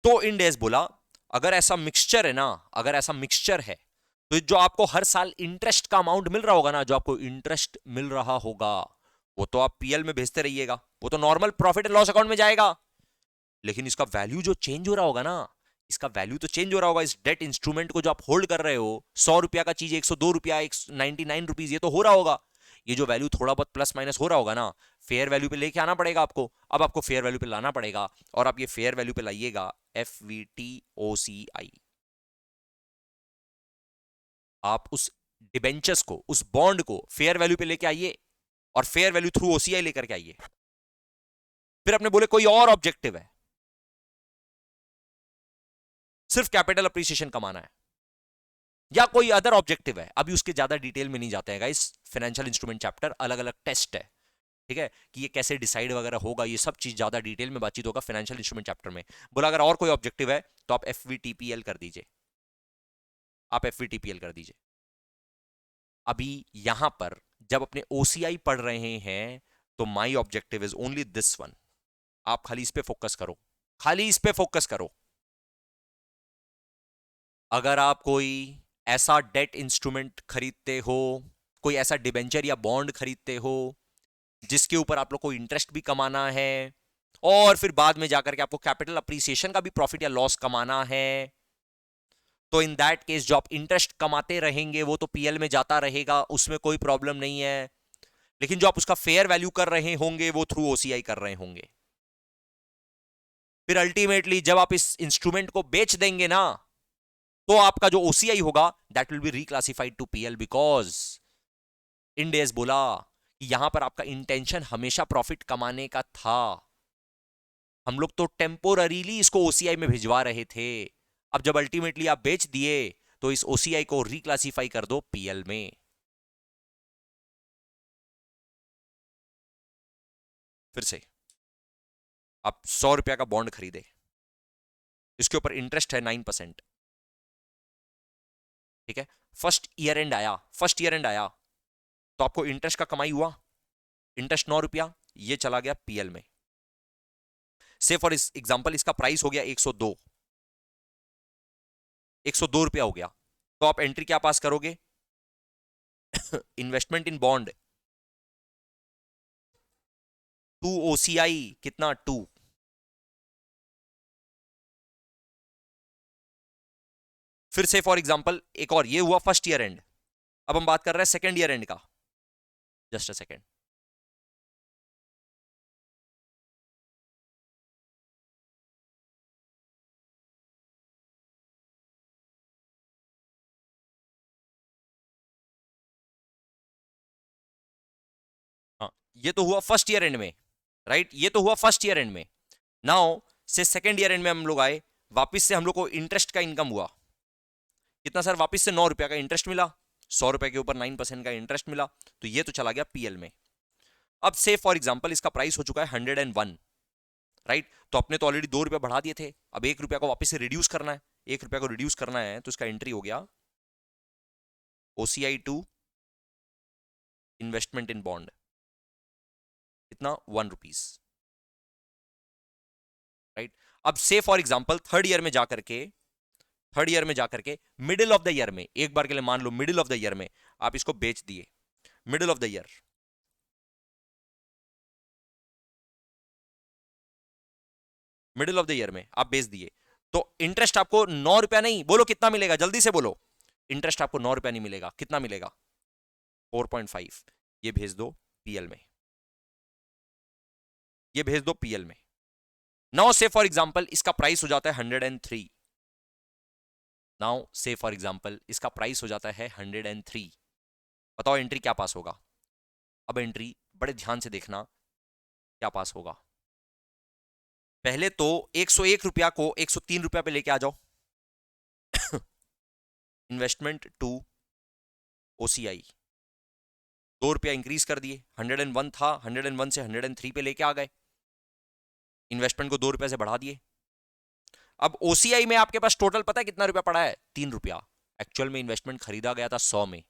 तो इंड AS बोला अगर ऐसा मिक्सचर है ना, अगर ऐसा मिक्सचर है तो जो आपको हर साल इंटरेस्ट का अमाउंट मिल रहा होगा ना, जो आपको इंटरेस्ट मिल रहा होगा वो तो आप पीएल में भेजते रहिएगा, वो तो normal profit and loss account में जाएगा, लेकिन इसका वैल्यू जो चेंज हो रहा होगा ना, इसका वैल्यू तो चेंज हो रहा होगा, इस डेट इंस्ट्रूमेंट को जो आप होल्ड कर रहे हो, 100 रुपया का चीज 102 रुपया, 99 रुपीज, ये तो हो रहा होगा, ये जो वैल्यू थोड़ा बहुत प्लस माइनस हो रहा होगा ना, फेयर वैल्यू पे लेके आना पड़ेगा आपको। अब आपको फेयर वैल्यू पे लाना पड़ेगा और आप ये फेयर वैल्यू पे लाइएगा FVT OCI। आप उस डिबेंचर्स को, उस बॉन्ड को फेयर वैल्यू पे लेके आइए और फेयर वैल्यू थ्रू OCI लेकर के आइए। फिर अपने बोले कोई और ऑब्जेक्टिव है, सिर्फ कैपिटल अप्रिसिएशन कमाना है या कोई अदर ऑब्जेक्टिव है, अभी उसके ज्यादा डिटेल में नहीं जाते हैं गाइस, फाइनेंशियल इंस्ट्रूमेंट चैप्टर अलग अलग टेस्ट है, ठीक है, कि ये कैसे डिसाइड वगैरह होगा, ये सब चीज ज्यादा डिटेल में बातचीत होगा फाइनेंशियल इंस्ट्रूमेंट चैप्टर में। बोला अगर और कोई ऑब्जेक्टिव है तो आप FVTPL कर दीजिए, आप FVTPL कर दीजिए। अभी यहां पर जब अपने OCI पढ़ रहे हैं तो my objective is only this one, आप खाली इस पे फोकस करो, खाली इस पे फोकस करो, अगर आप कोई ऐसा डेट इंस्ट्रूमेंट खरीदते हो, कोई ऐसा डिबेंचर या बॉन्ड खरीदते हो जिसके ऊपर आप लोग को इंटरेस्ट भी कमाना है और फिर बाद में जाकर के आपको कैपिटल अप्रिसिएशन का भी प्रॉफिट या लॉस कमाना है, तो इन दैट केस जो आप इंटरेस्ट कमाते रहेंगे वो तो पीएल में जाता रहेगा, उसमें कोई प्रॉब्लम नहीं है। लेकिन जो आप उसका फेयर वैल्यू कर रहे होंगे वो थ्रू ओसीआई कर रहे होंगे। फिर अल्टीमेटली जब आप इस इंस्ट्रूमेंट को बेच देंगे ना, तो आपका जो ओसीआई होगा that will be reclassified to PL, because Ind AS बोला कि यहां पर आपका इंटेंशन हमेशा प्रॉफिट कमाने का था। हम लोग तो टेम्पोररीली इसको ओसीआई में भिजवा रहे थे। अब जब अल्टीमेटली आप बेच दिए तो इस ओसीआई को रिक्लासिफाई कर दो पीएल में। फिर से आप 100 रुपया का बॉन्ड खरीदे, इसके ऊपर इंटरेस्ट है 9%। ठीक है, फर्स्ट ईयर एंड आया तो आपको इंटरेस्ट का कमाई हुआ, इंटरेस्ट 9 रुपया, ये चला गया पीएल में। से फॉर एग्जाम्पल इसका प्राइस हो गया 102, 102 रुपया हो गया, तो आप एंट्री क्या पास करोगे? Investment in bond to OCI, कितना? 2। फिर से फॉर एग्जाम्पल एक और, ये हुआ फर्स्ट ईयर एंड। अब हम बात कर रहे हैं सेकेंड ईयर एंड का। Just a second. हाँ, ये तो हुआ फर्स्ट ईयर एंड में, राइट? ये तो हुआ फर्स्ट ईयर एंड में। नाउ से सेकेंड ईयर एंड में हम लोग आए, वापिस से हम लोग को इंटरेस्ट का इनकम हुआ। कितना सर? वापिस से 9 रुपया का इंटरेस्ट मिला, 100 रुपए के ऊपर 9% का इंटरेस्ट मिला, तो ये तो चला गया पीएल में। अब से फॉर एग्जाम्पल इसका प्राइस हो चुका है 101, राइट? तो अपने तो ऑलरेडी 2 रुपया बढ़ा दिए थे, अब 1 रुपया को वापस से रिड्यूस करना है। 1 रुपया को रिड्यूस करना है तो इसका एंट्री हो गया OCI to investment in bond, कितना? 1 रुपीज, राइट? अब से फॉर एग्जाम्पल थर्ड ईयर में जाकर के मिडिल ऑफ द ईयर में, एक बार के लिए मान low middle of the year में आप इसको बेच दिए। Middle of the year, middle of the year में आप बेच दिए, तो इंटरेस्ट आपको 9 रुपया नहीं, बोलो कितना मिलेगा, जल्दी से बोलो। इंटरेस्ट आपको 9 रुपया नहीं मिलेगा, कितना मिलेगा? 4.5। ये भेज दो पीएल में, ये भेज दो पीएल में। नाउ से फॉर एग्जाम्पल इसका प्राइस हो जाता है 103। नाउ से फॉर एग्जाम्पल इसका प्राइस हो जाता है 103। बताओ एंट्री क्या पास होगा? अब एंट्री बड़े ध्यान से देखना क्या पास होगा। पहले तो 101 रुपया को 103 रुपया पे लेके आ जाओ। इन्वेस्टमेंट टू ओसीआई, 2 रुपया इंक्रीज कर दिए, 101 था, 101 से 103 पे लेके आ गए, इन्वेस्टमेंट को 2 रुपए से बढ़ा दिए। अब ओसीआई में आपके पास टोटल पता है कितना रुपया पड़ा है? 3 रुपया। एक्चुअल में इन्वेस्टमेंट खरीदा गया था 100 में,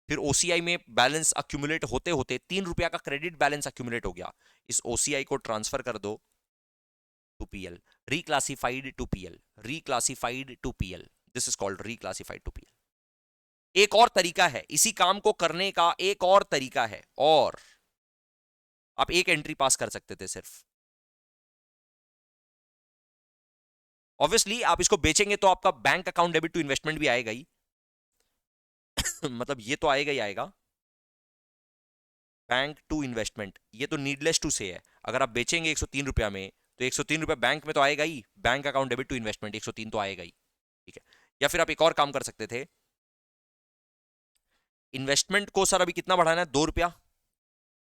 फिर ओसीआई में बैलेंस अक्यूमुलेट होते होते 3 रुपया का क्रेडिट बैलेंस अक्यूमुलेट हो गया। इस ओसीआई को ट्रांसफर कर दो to PL, reclassified to PL, reclassified to PL, this is called reclassified to PL. एक और तरीका है इसी काम को करने का, एक और तरीका है, और आप एक एंट्री पास कर सकते थे सिर्फ। ऑब्वियसली आप इसको बेचेंगे तो आपका bank account debit to investment भी आएगा ही। मतलब ये तो आएगा ही आएगा, बैंक टू इन्वेस्टमेंट, ये तो नीडलेस टू से है। अगर आप बेचेंगे 103 रुपया में तो 103 रुपया बैंक में तो आएगा ही, bank account debit to investment 103 तो आएगा ही। ठीक है, या फिर आप एक और काम कर सकते थे, इन्वेस्टमेंट को सर अभी कितना बढ़ाना है? 2 रुपया।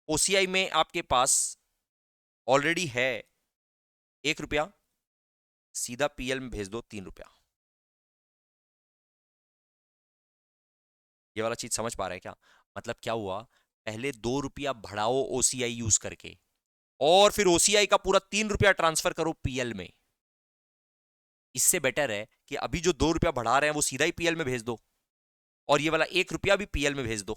ओसीआई में आपके पास ऑलरेडी है 1 रुपया, सीधा पीएल में भेज दो 3 रुपया। ये वाला चीज समझ पा रहे हैं क्या? मतलब क्या हुआ, पहले 2 रुपया बढ़ाओ ओसीआई यूज करके, और फिर ओसीआई का पूरा 3 रुपया ट्रांसफर करो पीएल में। इससे बेटर है कि अभी जो 2 रुपया बढ़ा रहे हैं वो सीधा ही पीएल में भेज दो, और ये वाला 1 रुपया भी पीएल में भेज दो।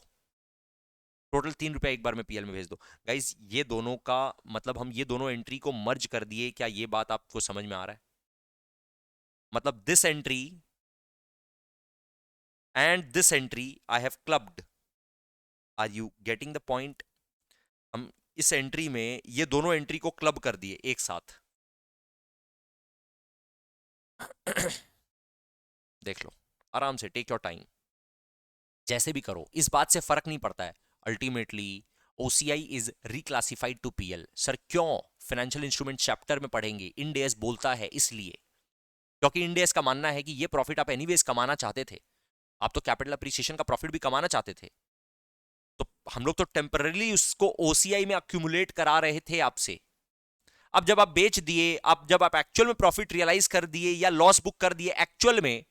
टोटल 3 रुपया एक बार में पीएल में भेज दो। गाइज ये दोनों का मतलब हम ये दोनों एंट्री को मर्ज कर दिए, क्या ये बात आपको समझ में आ रहा है? मतलब this entry and this entry I have clubbed. Are you getting the point? हम इस एंट्री में ये दोनों एंट्री को क्लब कर दिए एक साथ. देख लो आराम से, टेक योर टाइम, जैसे भी करो, इस बात से फर्क नहीं पड़ता है. Ultimately OCI is reclassified to PL. Sir क्यों? फाइनेंशियल इंस्ट्रूमेंट चैप्टर में पढ़ेंगे. इंड एस बोलता है इसलिए, क्योंकि इंड एस का मानना है कि ये प्रॉफिट आप एनीवेज कमाना चाहते थे. आप तो कैपिटल अप्रिसिएशन का प्रॉफिट भी कमाना चाहते थे, तो हम लोग तो टेम्पररी उसको ओसीआई में अक्यूमुलेट करा रहे थे आपसे. अब जब आप बेच दिए, अब जब आप एक्चुअल में प्रॉफिट रियलाइज कर दिए या लॉस बुक कर दिए एक्चुअल में,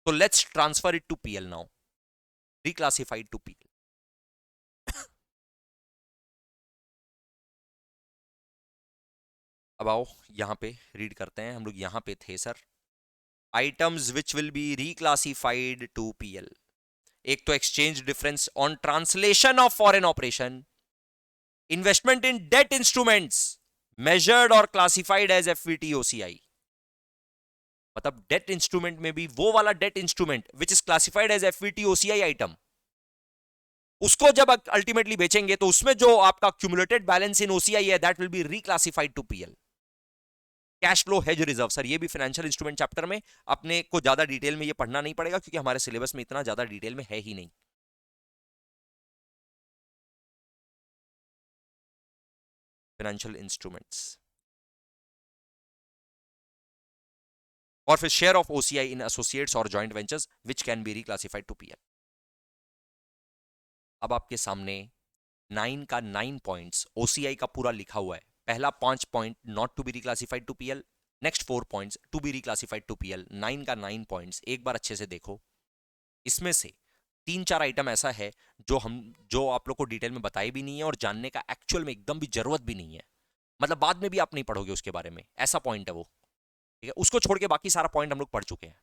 तो let's transfer it to PL now. Reclassified to PL. अब आओ यहां पे रीड करते हैं. हम लोग यहां पे थे sir. Items which will be reclassified to PL. एक तो exchange difference on translation of foreign operation, investment in debt instruments measured और क्लासिफाइड एज एफवीटी ओसीआई. मतलब डेट इंस्ट्रूमेंट में भी वो वाला debt instrument which is classified as FVT OCI item, उसको जब अल्टीमेटली बेचेंगे तो उसमें जो आपका क्यूमुलेटेड बैलेंस इन ओसीआई है that will be reclassified to PL. Cash flow hedge reserve. Sir ये भी फाइनेंशियल इंस्ट्रूमेंट चैप्टर में अपने को ज्यादा डिटेल में ये पढ़ना नहीं पड़ेगा, क्योंकि हमारे सिलेबस में इतना ज्यादा डिटेल में है ही नहीं. फाइनेंशियल इंस्ट्रूमेंट्स और फिर share of OCI in associates और joint ventures which can be reclassified to PL. अब आपके सामने 9 का 9 पॉइंट्स ओसीआई का पूरा लिखा हुआ है. पहला 5 point not to be reclassified to PL, next 4 points to be reclassified to PL. 9 का 9 पॉइंट्स एक बार अच्छे से देखो. इसमें से 3-4 आइटम ऐसा है जो आप लोग को डिटेल में बताए भी नहीं है और जानने का एक्चुअल में एकदम भी जरूरत भी नहीं है. मतलब बाद में भी आप नहीं पढ़ोगे उसके बारे में, ऐसा पॉइंट है वो. ठीक है, उसको छोड़ के बाकी सारा पॉइंट हम लोग पढ़ चुके हैं.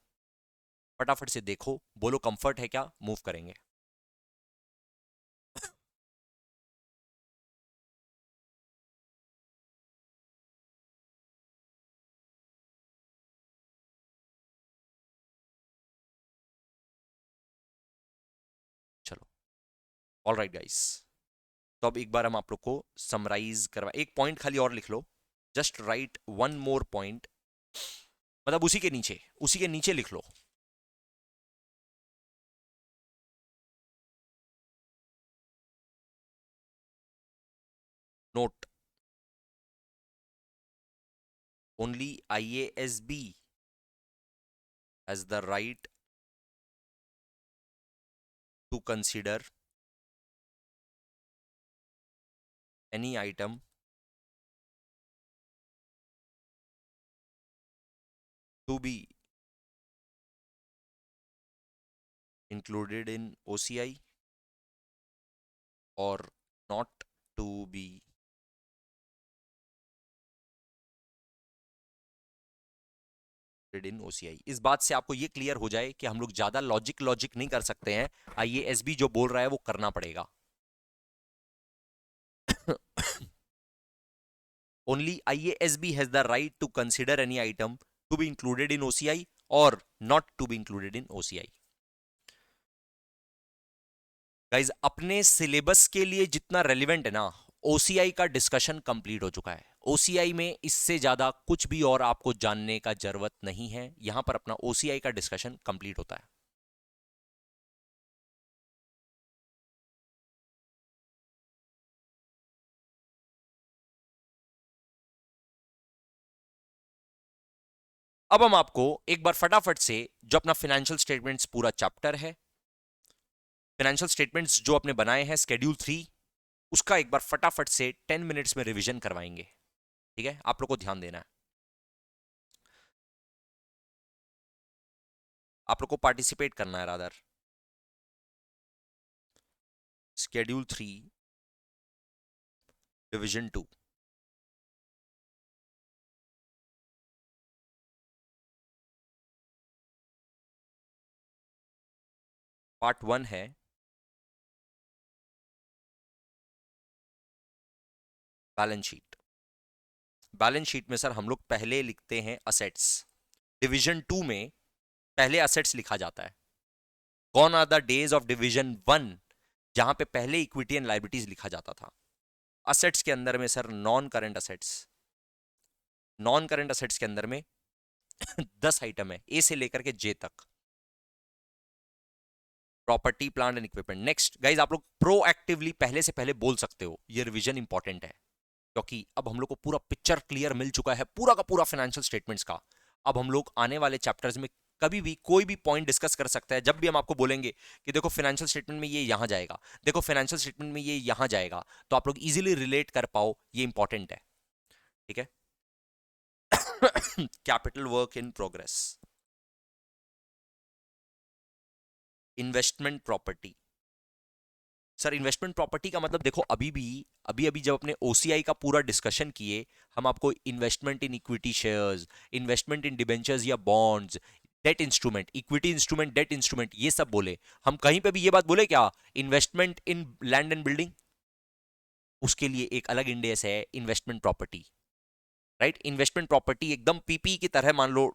फटाफट से देखो, बोलो कंफर्ट है क्या, मूव करेंगे. चलो ऑल राइट गाइस. तो अब एक बार हम आप लोग को समराइज करवा, एक पॉइंट खाली और लिख लो. Just write one more point, मतलब उसी के नीचे लिख लो. Note, only IASB has the right to consider any item to be included in OCI or not to be in OCI. इस बात से आपको ये क्लियर हो जाए कि हम लोग ज्यादा लॉजिक नहीं कर सकते हैं. IASB जो बोल रहा है वो करना पड़ेगा. Only IASB has the right to consider any item to be included in OCI or not to be included in OCI. Guys अपने सिलेबस के लिए जितना रेलिवेंट है ना, ओसीआई का डिस्कशन कंप्लीट हो चुका है. ओसीआई में इससे ज्यादा कुछ भी और आपको जानने का जरूरत नहीं है. यहां पर अपना ओसीआई का डिस्कशन कंप्लीट होता है. अब हम आपको एक बार फटाफट से जो अपना फाइनेंशियल स्टेटमेंट्स पूरा चैप्टर है, फाइनेंशियल स्टेटमेंट्स जो अपने बनाए हैं शेड्यूल 3, उसका एक बार फटाफट से 10 मिनट्स में रिवीजन करवाएंगे. ठीक है, आप लोग को ध्यान देना है. आप लोग को पार्टिसिपेट करना है रादर. Schedule 3 division 2. पार्ट 1 है बैलेंस शीट. बैलेंस शीट में सर हम लोग पहले लिखते हैं असेट्स. डिवीजन 2 में पहले असेट्स लिखा जाता है. Gone are the days of division 1 जहां पे पहले इक्विटी एंड लायबिलिटीज लिखा जाता था। असेट्स के अंदर में sir non current assets, non current assets के अंदर में 10 आइटम है, ए से लेकर के जे तक। Property plant and equipment. Next guys, आप लोग प्रोएक्टिवली पहले से पहले बोल सकते हो, ये रिवीजन इंपॉर्टेंट है क्योंकि अब हम लोग को पूरा पिक्चर क्लियर मिल चुका है, पूरा का पूरा फाइनेंशियल स्टेटमेंट्स का। अब हम लोग आने वाले चैप्टर्स में कभी भी कोई भी पॉइंट डिस्कस कर सकता है। जब भी हम आपको बोलेंगे कि देखो फाइनेंशियल स्टेटमेंट में ये यहां जाएगा, देखो फाइनेंशियल स्टेटमेंट में ये यहां जाएगा, तो आप लोग इजीली रिलेट कर पाओ, ये इंपॉर्टेंट है। ठीक है। Capital work in progress, investment property. Sir investment property का मतलब देखो, अभी अभी जब अपने ओसीआई का पूरा डिस्कशन किए, हम आपको investment in equity shares, investment in debentures या bonds, debt instrument, equity instrument, debt instrument, ये सब बोले। हम कहीं पे भी ये बात बोले क्या, investment in land and building, उसके लिए एक अलग इंडेक्स है investment property, right. Investment property एकदम पीपी की तरह मान लो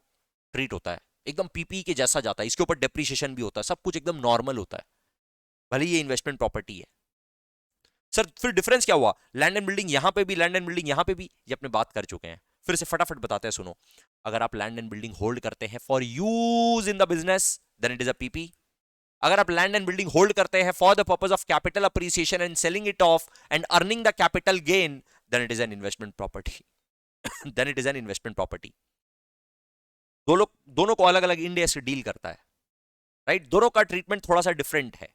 ट्रीट होता है, एकदम पीपी के जैसा जाता है, इसके ऊपर डेप्रिसिएशन भी होता है, सब कुछ एकदम नॉर्मल होता है, भले ये इन्वेस्टमेंट प्रॉपर्टी है। सर फिर डिफरेंस क्या हुआ, लैंड एंड बिल्डिंग यहां पे भी, लैंड एंड बिल्डिंग यहां पे भी, ये अपने बात कर चुके हैं, फिर से फटाफट बताते हैं सुनो। अगर आप लैंड एंड बिल्डिंग होल्ड करते हैं for use in the business, then it is a PP. अगर आप लैंड एंड बिल्डिंग होल्ड करते हैं for the purpose of capital appreciation and selling it off and earning the capital gain, then it is an investment property. Then it is an investment property. दोनों को अलग अलग India से deal करता है, right. दोनों का ट्रीटमेंट थोड़ा सा डिफरेंट है,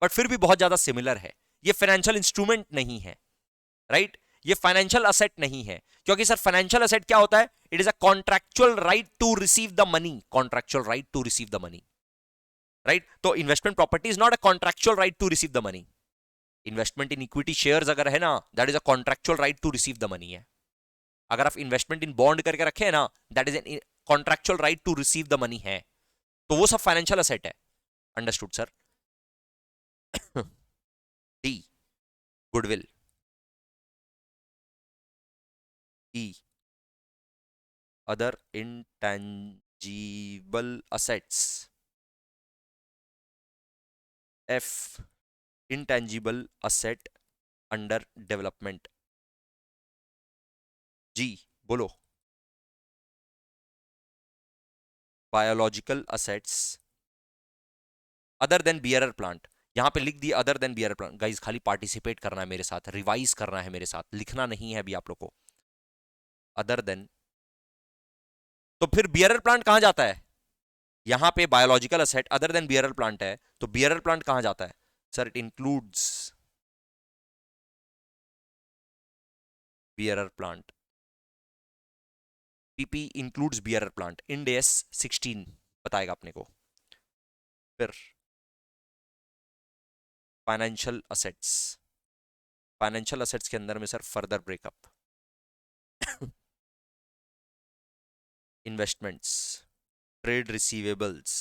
बट फिर भी बहुत ज्यादा सिमिलर है। ये फाइनेंशियल इंस्ट्रूमेंट नहीं है, राइट। ये फाइनेंशियल असेट नहीं है, क्योंकि सर फाइनेंशियल असेट क्या होता है, it is a contractual right to receive the money, contractual right to receive the money, right. तो investment property is not a contractual right to receive the money. Investment in equity shares अगर है ना, that is a contractual right to receive the money है। अगर आप investment in bond करके रखे हैं ना, that is an contractual right to receive the money है, तो वो सब फाइनेंशियल असेट है। Understood sir. D, goodwill. E, other intangible assets. F, intangible asset under development. G, बोलो, biological assets other than bearer plant। यहां पे लिख दिया other than bearer plant. Guys खाली पार्टिसिपेट करना है मेरे साथ, रिवाइज करना है मेरे साथ, लिखना नहीं है अभी आप लोग को। अदर देन, तो फिर बियरर प्लांट कहां जाता है, यहां पे biological asset other than bearer plant है, तो बियरर प्लांट कहां जाता है sir, it includes bearer plant. PP includes bearer plant, end AS 16 बताएगा अपने को। फिर फाइनेंशियल असेट्स, फाइनेंशियल असेट्स के अंदर में sir further breakup, investments, trade receivables,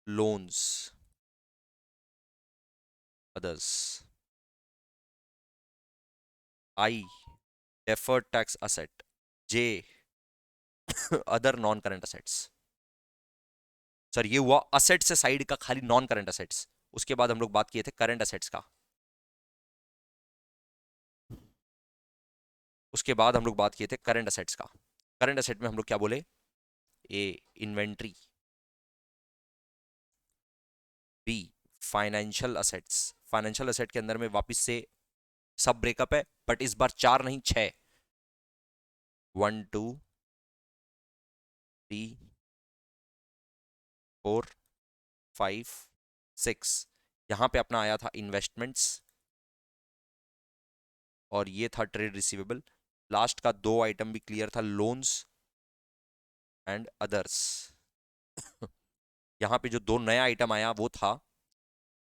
loans, others. I, deferred tax asset. J, other non current assets. Sir ये हुआ asset से साइड का खाली नॉन करंट असेट्स। उसके बाद हम लोग बात किए थे करंट असेट्स का, उसके बाद हम लोग बात किए थे करंट असेट्स का। करंट असेट में हम लोग क्या बोले, A inventory, B financial assets. Financial asset के अंदर में वापस से सब ब्रेकअप है, बट इस बार 4 नहीं 6, 1 2 3 4 5 6। यहां पे अपना आया था इन्वेस्टमेंट्स, और ये था ट्रेड रिसीवेबल। लास्ट का 2 आइटम भी क्लियर था, लोन्स एंड अदर्स। यहां पे जो 2 नया आइटम आया वो था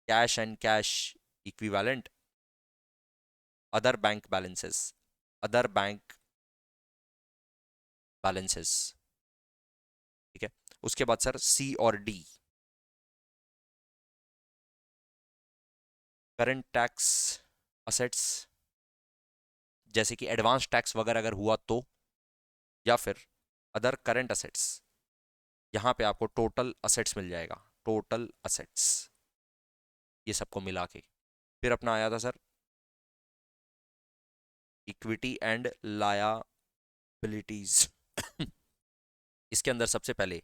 cash and cash equivalent, other bank balances, other bank balances. ठीक है। उसके बाद सर सी और डी, करंट टैक्स असेट्स, जैसे कि एडवांस टैक्स वगैरह अगर हुआ तो, या फिर अदर करंट असेट्स, यहां पे आपको टोटल असेट्स मिल जाएगा, टोटल असेट्स ये सबको मिला के। फिर अपना आया था सर इक्विटी एंड लायबिलिटीज। इसके अंदर सबसे पहले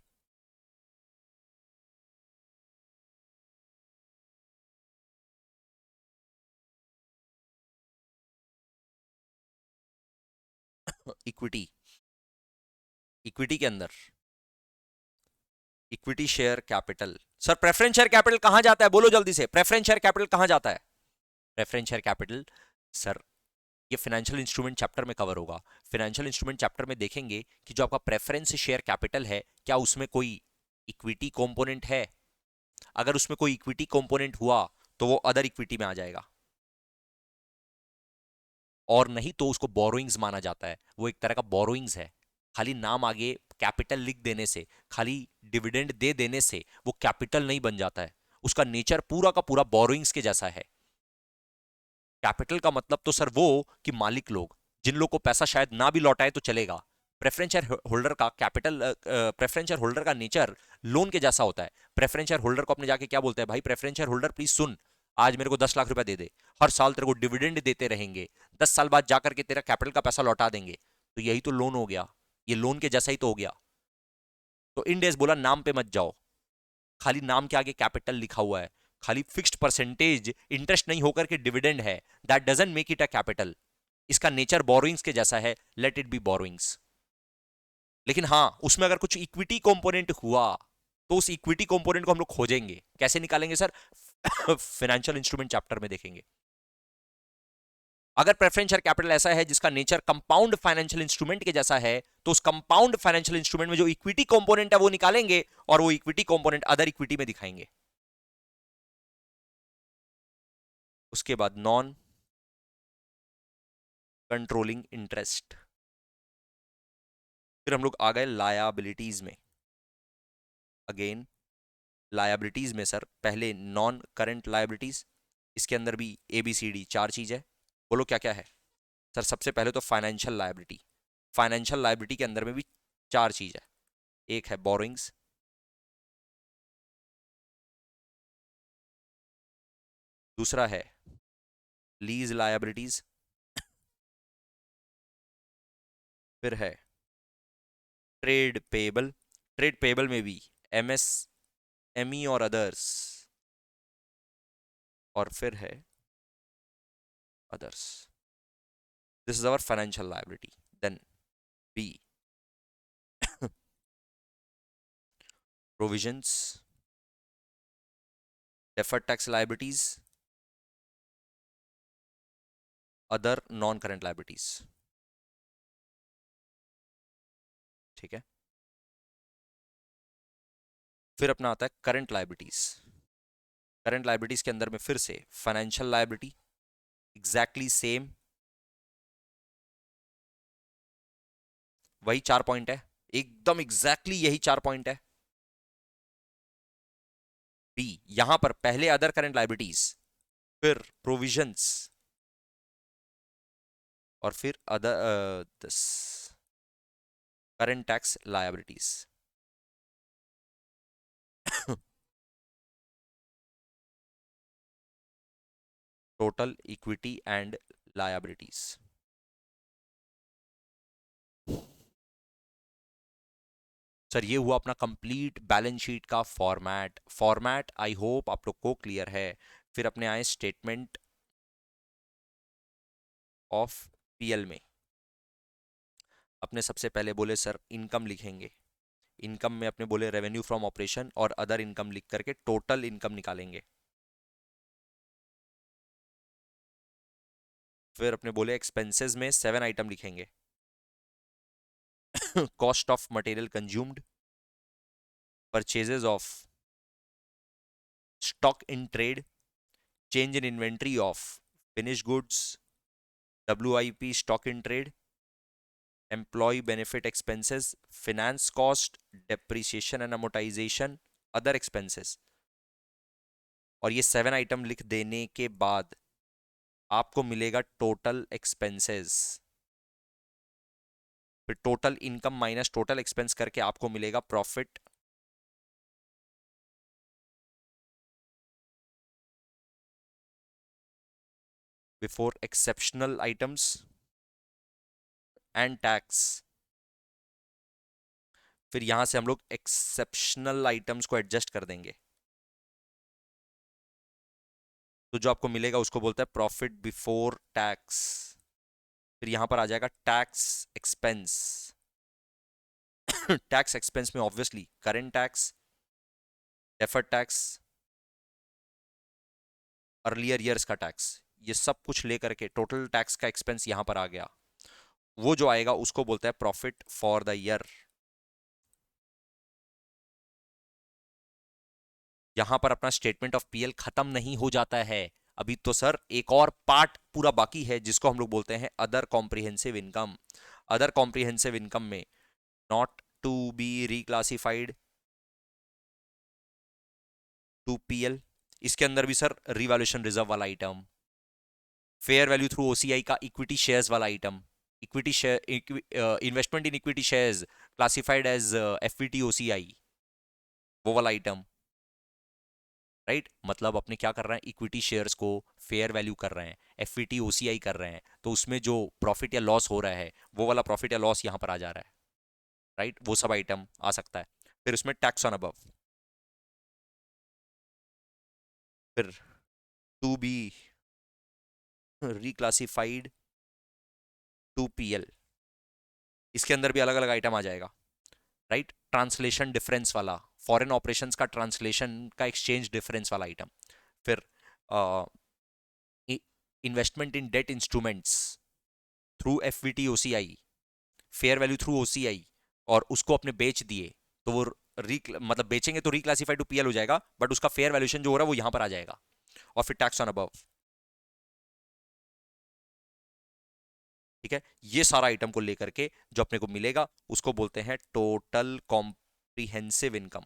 इक्विटी, इक्विटी के अंदर equity share capital. Sir preference share capital कहां जाता है, बोलो जल्दी से, प्रेफरेंस शेयर कैपिटल कहां जाता है? प्रेफरेंस शेयर कैपिटल सर ये फाइनेंशियल इंस्ट्रूमेंट चैप्टर में कवर होगा। फाइनेंशियल इंस्ट्रूमेंट चैप्टर में देखेंगे कि जो आपका प्रेफरेंस शेयर कैपिटल है क्या उसमें कोई इक्विटी कंपोनेंट है। अगर उसमें कोई इक्विटी कंपोनेंट हुआ तो वो अदर इक्विटी में आ जाएगा, और नहीं तो उसको बोरोइंग्स माना जाता है। वो एक तरह का बोरोइंग्स है। खाली नाम आगे कैपिटल लिख देने से, खाली डिविडेंड दे देने से वो कैपिटल नहीं बन जाता है। उसका नेचर पूरा का पूरा बोरोइंग्स के जैसा है। कैपिटल का मतलब तो सर वो कि मालिक लोग, जिन लोग को पैसा शायद ना भी लौटाए तो चलेगा। प्रेफरेंस शेयर होल्डर का कैपिटल, प्रेफरेंस शेयर होल्डर का नेचर लोन के जैसा होता है। प्रेफरेंस शेयर होल्डर को अपने जाके क्या बोलते हैं, भाई प्रेफरेंस शेयर होल्डर प्लीज सुन, आज मेरे को 10 लाख रुपए दे दे, हर साल तेरे को डिविडेंड देते रहेंगे, 10 साल बाद जाकर के तेरा कैपिटल का पैसा लौटा देंगे। तो यही तो लोन हो गया, ये लोन के जैसा ही तो हो गया। तो इंडेस बोला नाम पे मत जाओ, खाली नाम के आगे कैपिटल लिखा हुआ है, खाली फिक्स्ड परसेंटेज इंटरेस्ट नहीं होकर के डिविडेंड है, that doesn't make it a capital. इसका नेचर बोरोइंग्स के जैसा है, लेट इट बी बोरोइंग्स। लेकिन हाँ उसमें अगर कुछ इक्विटी कंपोनेंट हुआ तो उस इक्विटी कंपोनेंट को हम लोग खोजेंगे, कैसे निकालेंगे सर? फाइनेंशियल इंस्ट्रूमेंट चैप्टर में देखेंगे। अगर प्रेफरेंस शेयर कैपिटल ऐसा है जिसका नेचर कंपाउंड फाइनेंशियल इंस्ट्रूमेंट के जैसा है, तो उस कंपाउंड फाइनेंशियल इंस्ट्रूमेंट में जो इक्विटी कंपोनेंट है वो निकालेंगे, और वो इक्विटी कंपोनेंट अदर इक्विटी में दिखाएंगे। उसके बाद नॉन कंट्रोलिंग इंटरेस्ट। फिर हम लोग आ गए लायबिलिटीज में। अगेन लायबिलिटीज में सर पहले नॉन करंट लायबिलिटीज, इसके अंदर भी ए बी सी डी 4 चीज है। बोलो क्या क्या है? सर सबसे पहले तो फाइनेंशियल लायबिलिटी। फाइनेंशियल लायबिलिटी के अंदर में भी 4 चीज है। एक है बोरोइंग्स, दूसरा है लीज लायबिलिटीज, फिर है ट्रेड पेबल। ट्रेड पेबल में भी एमएस एमई और अदर्स, और फिर है others. This is our financial liability. Then B provisions, deferred tax liabilities, other non current liabilities. ठीक है। फिर अपना आता है करंट लाइबिलिटीज। करंट लाइबिलिटीज के अंदर में फिर से फाइनेंशियल लाइबिलिटी, एग्जैक्टली सेम, वही 4 पॉइंट है, एकदम एग्जैक्टली यही 4 पॉइंट है। बी यहां पर पहले अदर करंट लाइबिलिटीज, फिर प्रोविजंस, और फिर other current tax liabilities. Total equity and liabilities. Sir ये हुआ अपना कंप्लीट बैलेंस शीट का फॉर्मेट। फॉर्मेट आई होप आप लोग को क्लियर है। फिर अपने आए स्टेटमेंट ऑफ पीएल में। अपने सबसे पहले बोले सर इनकम लिखेंगे, इनकम में अपने बोले रेवेन्यू फ्रॉम ऑपरेशन और अदर इनकम लिख करके टोटल इनकम निकालेंगे। फिर अपने बोले एक्सपेंसेस में 7 आइटम लिखेंगे। Cost of material consumed, purchases of stock in trade, change in inventory of finish goods, WIP stock in trade, employ benefit expenses, finance cost, depreciation and amortisation, other expenses. और ये 7 item लिख देने के बाद आपको मिलेगा total expenses. फिर total income minus total expense करके आपको मिलेगा profit before exceptional items and tax. फिर यहां से हम लोग एक्सेप्शनल आइटम्स को एडजस्ट कर देंगे, तो जो आपको मिलेगा उसको बोलता है प्रॉफिट बिफोर टैक्स। फिर यहां पर आ जाएगा टैक्स एक्सपेंस। टैक्स एक्सपेंस में obviously current tax, deferred tax, earlier years का टैक्स, ये सब कुछ लेकर के टोटल टैक्स का एक्सपेंस यहां पर आ गया। वो जो आएगा उसको बोलता है प्रॉफिट फॉर द ईयर। यहां पर अपना स्टेटमेंट ऑफ पीएल खत्म नहीं हो जाता है, अभी तो सर एक और पार्ट पूरा बाकी है जिसको हम लोग बोलते हैं other comprehensive income. Other comprehensive income में not to be reclassified to PL, इसके अंदर भी सर रिवैल्यूएशन रिजर्व वाला item, fair value through OCI का इक्विटी शेयर्स वाला item, equity share investment in equity shares classified as FVT OCI, वो वाला item. Right, मतलब अपने क्या कर रहे हैं, इक्विटी शेयर्स को फेयर वैल्यू कर रहे हैं, एफवीटी ओसीआई कर रहे हैं, तो उसमें जो प्रॉफिट या लॉस हो रहा है वो वाला प्रॉफिट या लॉस यहां पर आ जा रहा है। राइट, वो सब आइटम आ सकता है। फिर उसमें टैक्स ऑन अबव, फिर to be reclassified to PL, इसके अंदर भी अलग अलग आइटम आ जाएगा। राइट, ट्रांसलेशन डिफरेंस वाला, फॉरेन ऑपरेशंस का ट्रांसलेशन का एक्सचेंज डिफरेंस वाला आइटम। फिर investment in debt instruments through FVT OCI, fair value through OCI, और उसको अपने बेच दिए तो वो मतलब बेचेंगे तो रिक्लासिफाइड टू पीएल हो जाएगा, बट उसका फेयर वैल्यूएशन जो हो रहा है वो यहां पर आ जाएगा। और फिर टैक्स ऑन अबव। ठीक है, ये सारा आइटम को लेकर के जो अपने को मिलेगा उसको बोलते हैं टोटल कॉम्प्रिहेंसिव इनकम।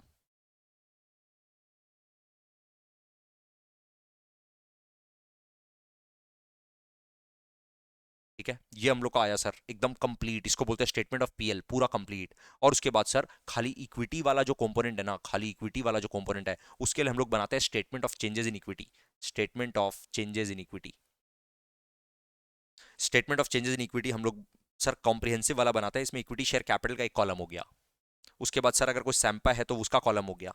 ठीक है, ये हम लोग का आया सर एकदम कंप्लीट, इसको बोलते हैं स्टेटमेंट ऑफ पीएल, पूरा कंप्लीट। और उसके बाद सर खाली इक्विटी वाला जो कंपोनेंट है ना, खाली इक्विटी वाला जो कंपोनेंट है उसके लिए हम लोग बनाते हैं statement of changes in equity. Statement of changes in equity, statement of changes in equity हम लोग सर कॉम्प्रिहेंसिव वाला बनाते हैं। इसमें इक्विटी शेयर कैपिटल का एक कॉलम हो गया, उसके बाद सर अगर कोई सैंपा है तो उसका कॉलम हो गया।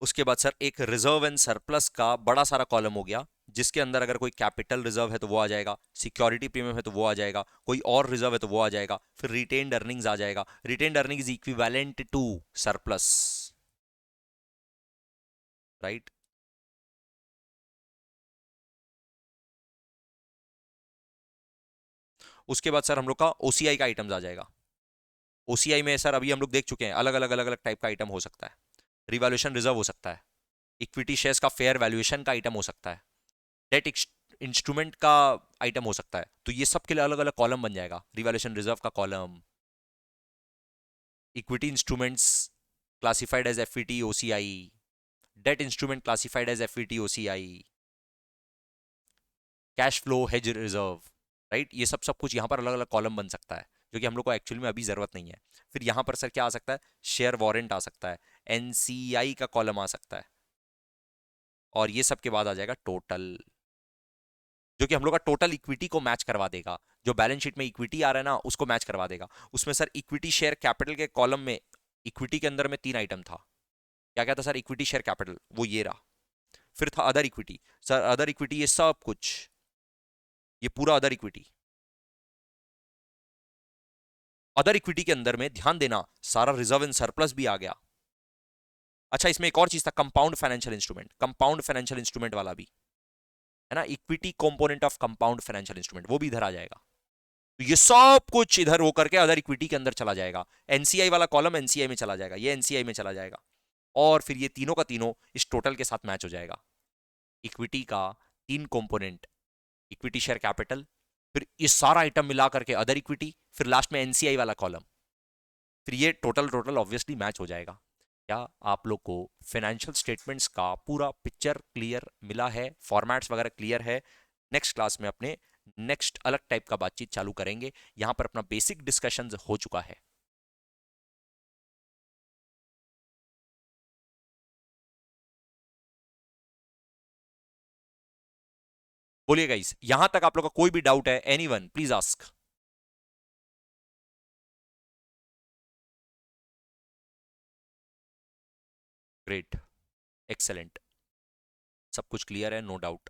उसके बाद सर एक रिजर्व एंड सरप्लस का बड़ा सारा कॉलम हो गया, जिसके अंदर अगर कोई कैपिटल रिजर्व है तो वो आ जाएगा, सिक्योरिटी प्रीमियम है तो वो आ जाएगा, कोई और रिजर्व है तो वो आ जाएगा, फिर रिटेन्ड अर्निंग्स आ जाएगा। Retained earning is equivalent to surplus. Right, उसके बाद सर हम लोग का ओसीआई का आइटम्स आ जाएगा। ओसीआई में सर अभी हम लोग देख चुके हैं अलग अलग अलग अलग टाइप का आइटम हो सकता है। रिवैल्यूएशन रिजर्व हो सकता है, इक्विटी शेयर्स का फेयर वैल्यूएशन का आइटम हो सकता है, डेट इंस्ट्रूमेंट का आइटम हो सकता है। तो ये सब के लिए अलग अलग कॉलम बन जाएगा, रिवैल्यूएशन रिजर्व का column, equity instruments classified as FVT OCI, debt instrument classified as FVT OCI, cash flow hedge reserve. Right, ये सब सब कुछ यहाँ पर अलग अलग कॉलम बन सकता है, जो कि हम लोग को एक्चुअली में अभी जरूरत नहीं है। फिर यहाँ पर सर क्या आ सकता है, शेयर वारंट आ सकता है, एनसीआई का कॉलम आ सकता है, और ये सब के बाद आ जाएगा टोटल, जो कि हम लोग का टोटल इक्विटी को मैच करवा देगा। जो बैलेंस शीट में इक्विटी आ रहा है ना उसको मैच करवा देगा। उसमें सर इक्विटी शेयर कैपिटल के कॉलम में, इक्विटी के अंदर में तीन आइटम था। क्या क्या था सर, इक्विटी शेयर कैपिटल वो ये रहा, फिर था other equity. Sir other equity ये सब कुछ, ये पूरा अदर इक्विटी। अदर इक्विटी के अंदर में ध्यान देना सारा रिजर्व एंड सरप्लस भी आ गया। अच्छा, इसमें एक और चीज था, compound financial instrument, compound financial instrument वाला भी है ना, equity component of compound financial instrument, वो भी इधर आ जाएगा। तो ये सब कुछ इधर होकर के अदर इक्विटी के अंदर चला जाएगा। एनसीआई वाला कॉलम एनसीआई में चला जाएगा, ये एनसीआई में चला जाएगा, और फिर ये तीनों का तीनों इस टोटल के साथ मैच हो जाएगा। इक्विटी का तीन कंपोनेंट, इक्विटी शेयर कैपिटल, फिर ये सारा आइटम मिला करके अदर इक्विटी, फिर लास्ट में एनसीआई वाला कॉलम, फिर ये टोटल टोटल ऑब्वियसली मैच हो जाएगा। क्या आप लोग को फाइनेंशियल स्टेटमेंट्स का पूरा पिक्चर क्लियर मिला है, फॉर्मेट्स वगैरह क्लियर है? नेक्स्ट क्लास में अपने नेक्स्ट अलग टाइप का बातचीत चालू करेंगे, यहां पर अपना बेसिक डिस्कशन हो चुका है। बोलिए गाइस, यहां तक आप लोग का कोई भी डाउट है? Anyone please ask. Great, excellent, सब कुछ क्लियर है, नो डाउट।